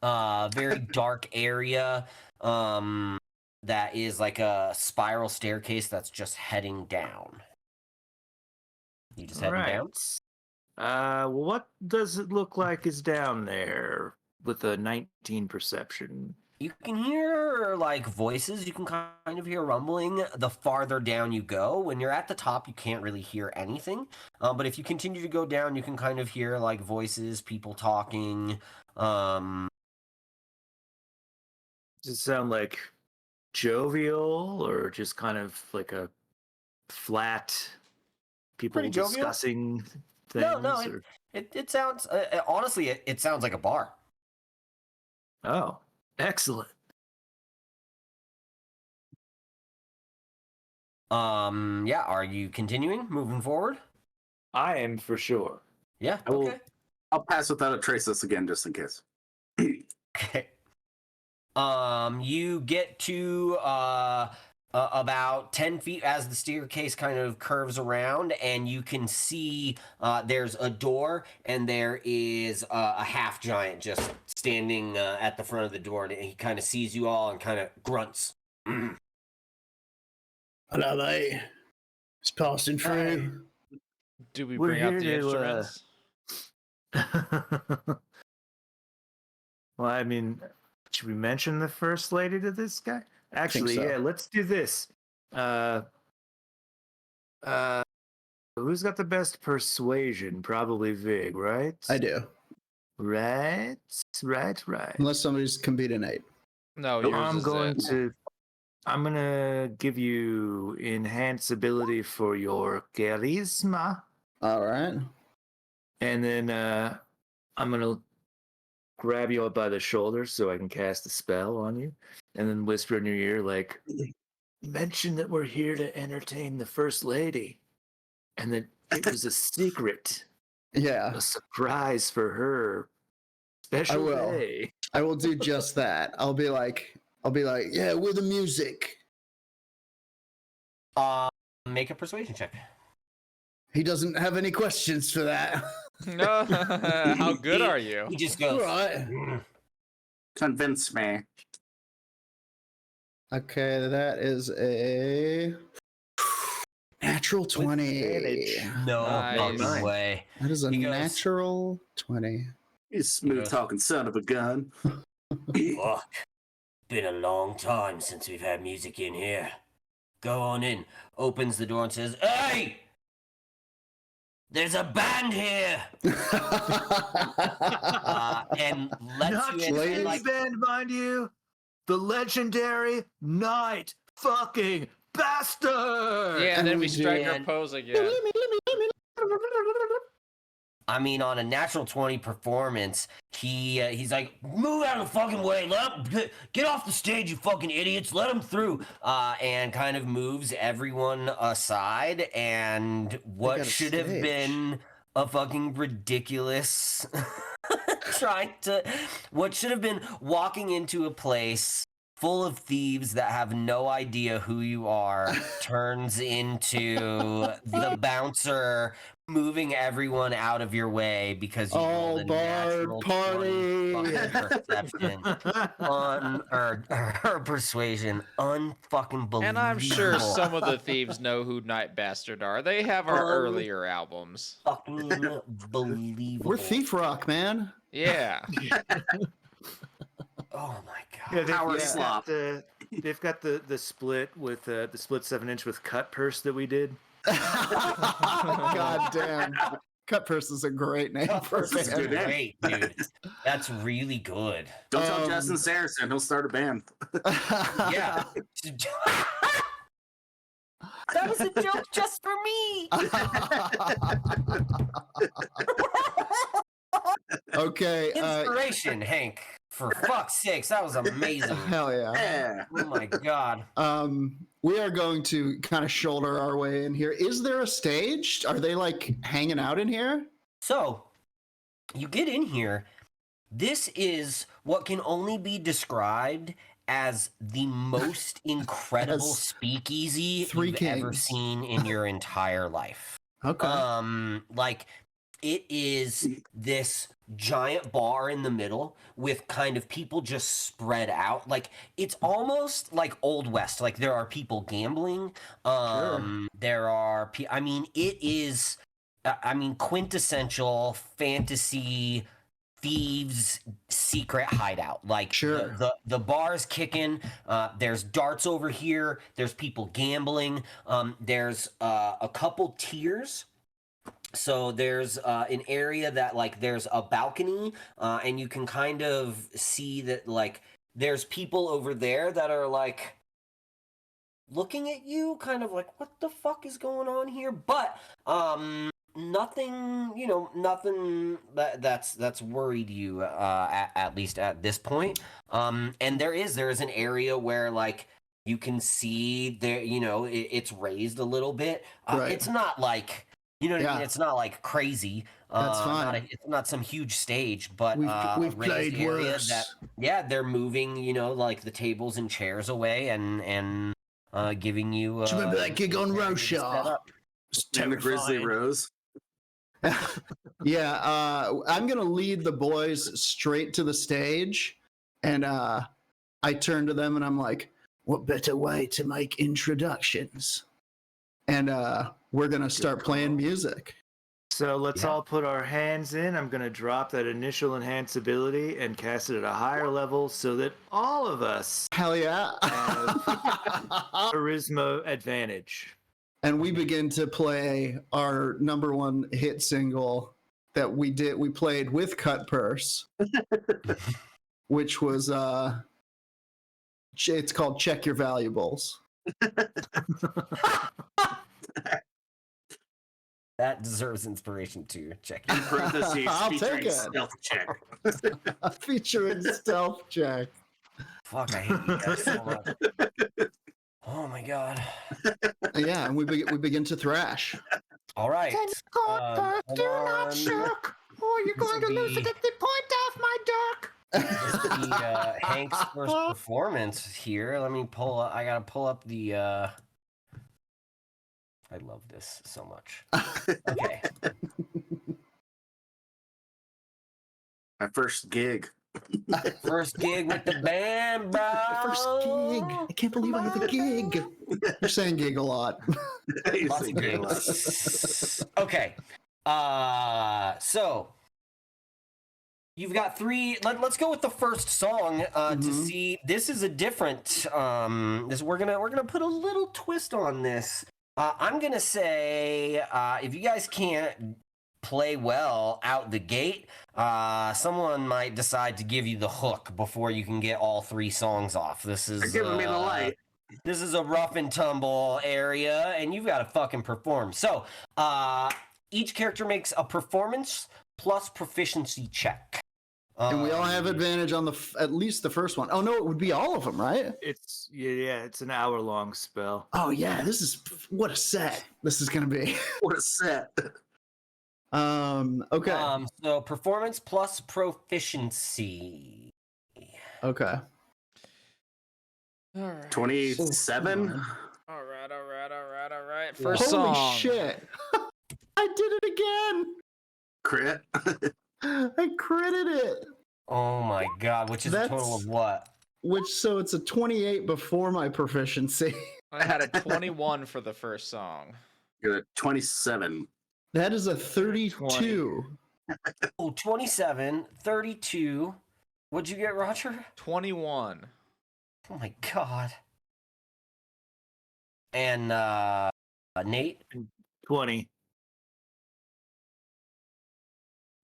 very dark area. That is like a spiral staircase that's just heading down. You just heading down? Well, what does it look like is down there with a 19 perception? You can hear like voices. You can kind of hear rumbling the farther down you go. When you're at the top, you can't really hear anything. But if you continue to go down, you can kind of hear like voices, people talking. Does it sound like jovial or just kind of like a flat people Pretty jovial. discussing things? No, it sounds honestly, it sounds like a bar. Oh, excellent. Yeah. Are you continuing, moving forward? I am for sure. Yeah. I will- Okay. I'll pass without a trace this again, just in case. Okay. You get to about 10 feet as the staircase kind of curves around, and you can see there's a door, and there is a half giant just standing at the front of the door, and he kind of sees you all and kind of grunts. Hello, mate. It's passing through. Do we We're bring out here the to, instruments? Well, I mean, should we mention the first lady to this guy? Actually, so. yeah, let's do this. Who's got the best persuasion? Probably Vig, right? I do. Right. Unless somebody's can beat an 8. No, yours I'm gonna give you enhance ability for your charisma, All right. and then I'm gonna grab you up by the shoulder so I can cast a spell on you, and then whisper in your ear like, "Mention that we're here to entertain the first lady, and that it was a secret, Yeah, a surprise for her special will. day." I will do just that. I'll be like, yeah, with the music. Make a persuasion check. He doesn't have any questions for that. No, how good are you? He just All goes. right. Convince me. Okay, that is a natural 20. advantage. No Nice. fucking way. That is a He goes- natural 20. You smooth talking son of a gun. Fuck. Been a long time since we've had music in here. Go on in. Opens the door and says, "Hey! There's a band here!" And lets Not you in. ladies And, like, band, mind you. The legendary Night fucking Bastard. Yeah, and then we strike our And- pose again. I mean, on a natural 20 performance, he's like, "Move out of the fucking way! Get off the stage, you fucking idiots! Let him through!" And kind of moves everyone aside. And what got a should have stage. been a fucking ridiculous what should have been walking into a place full of thieves that have no idea who you are turns into the bouncer moving everyone out of your way because you rolled a natural 20 fucking perception on her persuasion. Unfucking believable. And I'm sure some of the thieves know who Night Bastard are. They have our earlier albums. fucking believable. We're thief rock, man. Yeah. Oh my god. Yeah, Power slop. They've got the split with the split 7-inch with cut purse that we did. God damn. Cut purse is a great name for a That's band. great, dude. That's really good. Don't tell Justin Saracen, he'll start a band. Yeah. That was a joke just for me. Okay. Inspiration, Hank. For fuck's sakes, that was amazing. Hell yeah. Yeah. Oh my god. We are going to kind of shoulder our way in here. Is there a stage? Are they like hanging out in here? So, you get in here. This is what can only be described as the most incredible As speakeasy Three you've ever Kings. seen in your entire life. Okay. Like it is this giant bar in the middle with kind of people just spread out. Like it's almost like Old West. Like there are people gambling. There are I mean it is quintessential fantasy thieves secret hideout. Like Sure. the bar's kicking, there's darts over here, there's people gambling, there's a couple tiers. So there's an area that like there's a balcony, and you can kind of see that like there's people over there that are like looking at you kind of like what the fuck is going on here, but nothing that's worried you at least at this point. And there is an area where like you can see there, it's raised a little bit. Right. It's not like what I mean? It's not like crazy. That's fine. It's not some huge stage, but We've a raised played area worse. that they're moving, like the tables and chairs away and giving you. Do you remember that gig on area to Rorschach? set up. It's And the Grizzly terrifying. Rose. Yeah, I'm gonna lead the boys straight to the stage, and I turn to them and I'm like, What better way to make introductions? and we're gonna start playing music. So let's Yeah. all put our hands in. I'm going to drop that initial enhance ability and cast it at a higher level so that all of us Hell yeah! charisma advantage. And we begin to play our number one hit single that we played with Cut Purse, which was it's called Check Your Valuables. That deserves inspiration too. Check In it. parentheses, I'll take featuring it. stealth check. Featuring stealth check. Fuck, I hate you guys so much. Oh my god. Yeah, and we begin to thrash. All right. hold on. or you're going to lose it at the point of my dirk. This will be Hank's first performance here. Let me pull up. I gotta pull up the. I love this so much. Okay. My first gig. First gig with the band, bro. First gig. I can't believe I have a gig. You're saying gig a lot. Lots of gigs. Okay. So you've got three. Let's go with the first song to see. This is a different. We're gonna put a little twist on this. I'm gonna say if you guys can't play well out the gate, someone might decide to give you the hook before you can get all three songs off. This is They're giving me the light. This is a rough and tumble area, and you've got to fucking perform. So, each character makes a performance plus proficiency check. And we all have advantage on at least the first one. Oh no, it would be all of them, right? It's it's an hour-long spell. Oh yeah, this is what a set. This is gonna be. What a set. Okay. So performance plus proficiency. Okay. All right. 27. All right. First Holy song. shit! I did it again. Crit. I critted it. Oh my god, which is a total That's- of what? So it's a 28 before my proficiency. I had a 21 for the first song. You're at 27. That is a 32. Oh, 27, 32. What'd you get, Roger? 21. Oh my god. And Nate? 20.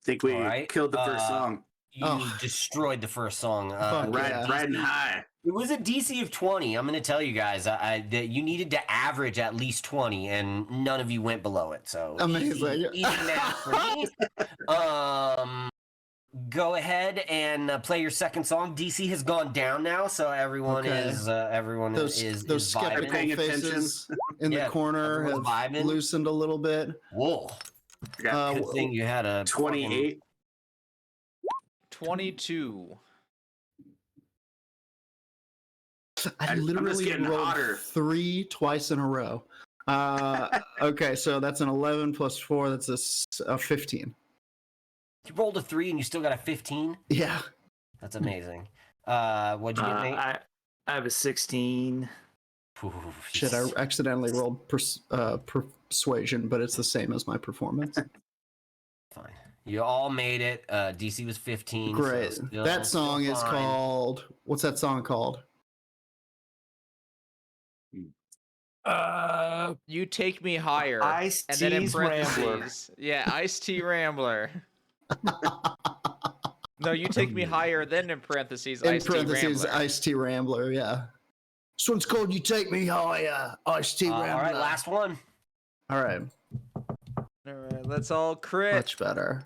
Think we All right, killed the first song. You destroyed the first song. Fuck yeah. Riding high. It was a DC of 20. I'm going to tell you guys that you needed to average at least 20, and none of you went below it. So Amazing. easy math for me. go ahead and play your second song. DC has gone down now, so everyone Okay. is Those is skeptical vibing. Paying attention. faces in Yeah, the corner have everyone's vibing. loosened a little bit. Whoa! I got Good thing you had a 28. 22. I I'm just literally getting rolled hotter. 3 twice in a row. Okay, so that's an 11 plus 4. That's a 15. You rolled a 3 and you still got a 15. Yeah. That's amazing. What'd you get, Nate? I have a 16. Ooh, Shit, I accidentally rolled persuasion, but it's the same as my performance. Fine. You all made it. DC was 15. so Great. still- That still song is fine. called. What's that song called? You take me higher. Ice and then in T's Rambler. parentheses. Yeah, Ice-T Rambler. No, you take me higher, then in parentheses, In Ice-T parentheses, Rambler. Ice-T Rambler. Yeah. This one's called "You Take Me Higher." Ice-T All right, Rambler. last one. All right. All right, let's all crit. Much better.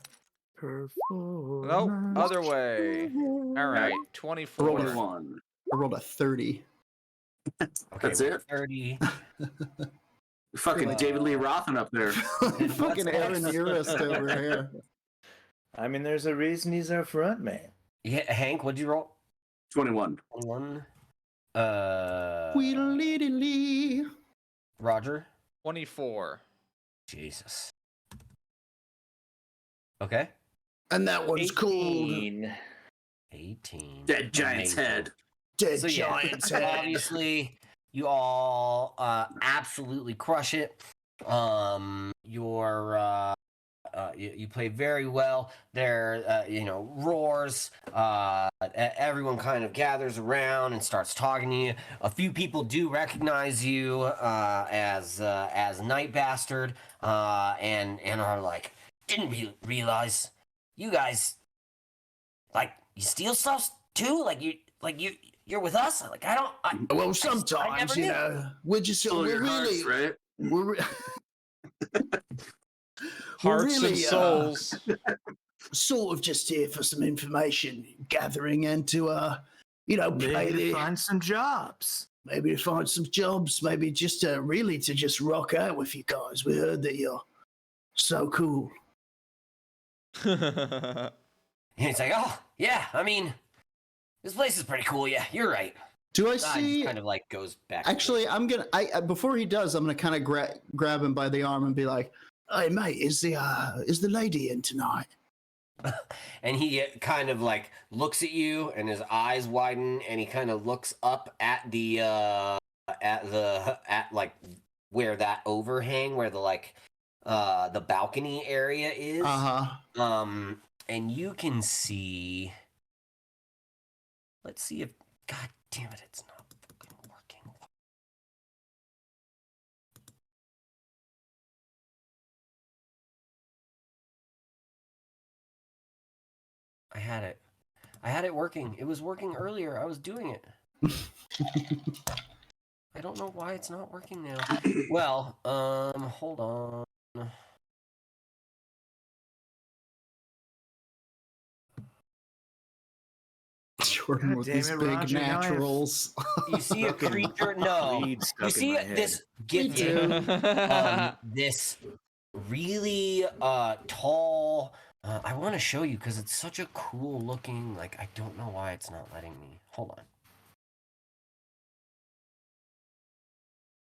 Nope, other way. All right, 24. Roll it. 21. I rolled a 30. Okay, That's it? 30. Fucking David Lee Roth up there. Fucking Aaron Urist over here. I mean, there's a reason he's our front man. Yeah, Hank, what'd you roll? 21. 1. Wheedle-dee-dee-lee. Roger. 24. Jesus. Okay. And that one's called 18. 18. Dead Giant's Amazing. Head. "Dead So yeah, Giant's Head." obviously you all absolutely crush it. You play very well. There, roars. Everyone kind of gathers around and starts talking to you. A few people do recognize you as Night Bastard, and are like, didn't realize you guys you steal stuff too. You're with us. Like I don't. Well, never sometimes knew. we're just Fill we're your really hearts, right? we're, re- Hearts really, and souls. sort of just here for some information gathering and to play Maybe to the find some jobs. maybe to find some jobs, maybe just to just rock out with you guys. We heard that you're so cool. And it's like, oh yeah. I mean, this place is pretty cool. Yeah, you're right. Do I Just see? kind of like goes back. to Actually, I'm gonna. Before he does, I'm gonna kind of grab him by the arm and be like, Hey mate, is the lady in tonight? and he kind of like looks at you, and his eyes widen, and he kind of looks up at the like where that overhang, where the balcony area is. And you can see. Let's see if. God damn it! It's not fucking working. I had it working. It was working earlier. I was doing it. I don't know why it's not working now. Well, hold on. Jordan God with damn these it, big Roger, now I have naturals. You see a Fucking creature? No. weed stuck You in see my head. this gift. This really tall. I want to show you because it's such a cool looking. Like I don't know why it's not letting me. Hold on.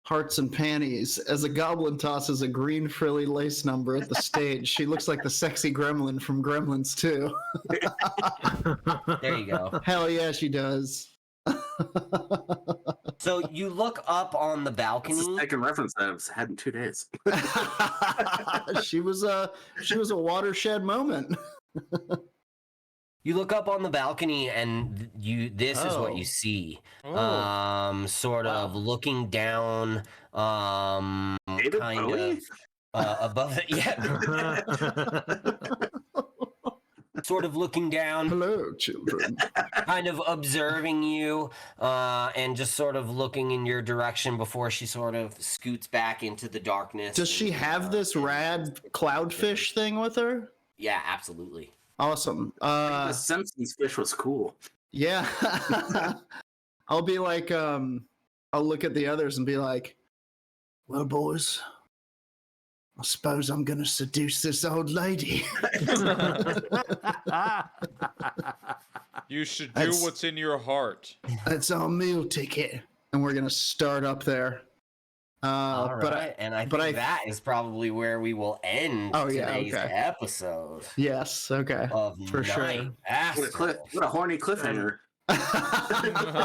Hearts and panties. As a goblin tosses a green frilly lace number at the stage, she looks like the sexy gremlin from Gremlins 2. There you go. Hell yeah, she does. So you look up on the That's balcony. the second reference that I've had in 2 days. she was a watershed moment. You look up on the balcony, and this is what you see. Oh. Sort of looking down. David Kind Bowie? of above it. Yeah. Sort of looking down. Hello, children. Kind of observing you, and just sort of looking in your direction before she sort of scoots back into the darkness. Does she have this rad cloudfish thing with her? Yeah, absolutely. Awesome. The Simpsons fish was cool. Yeah. I'll be like, I'll look at the others and be like, Well, boys, I suppose I'm going to seduce this old lady. You should do That's- what's in your heart. That's our meal ticket. and we're gonna start up there. All But right, and I but think I- that is probably where we will end Oh, yeah, today's okay. episode yes, okay. of For sure. Night Astral. What a horny cliffhanger.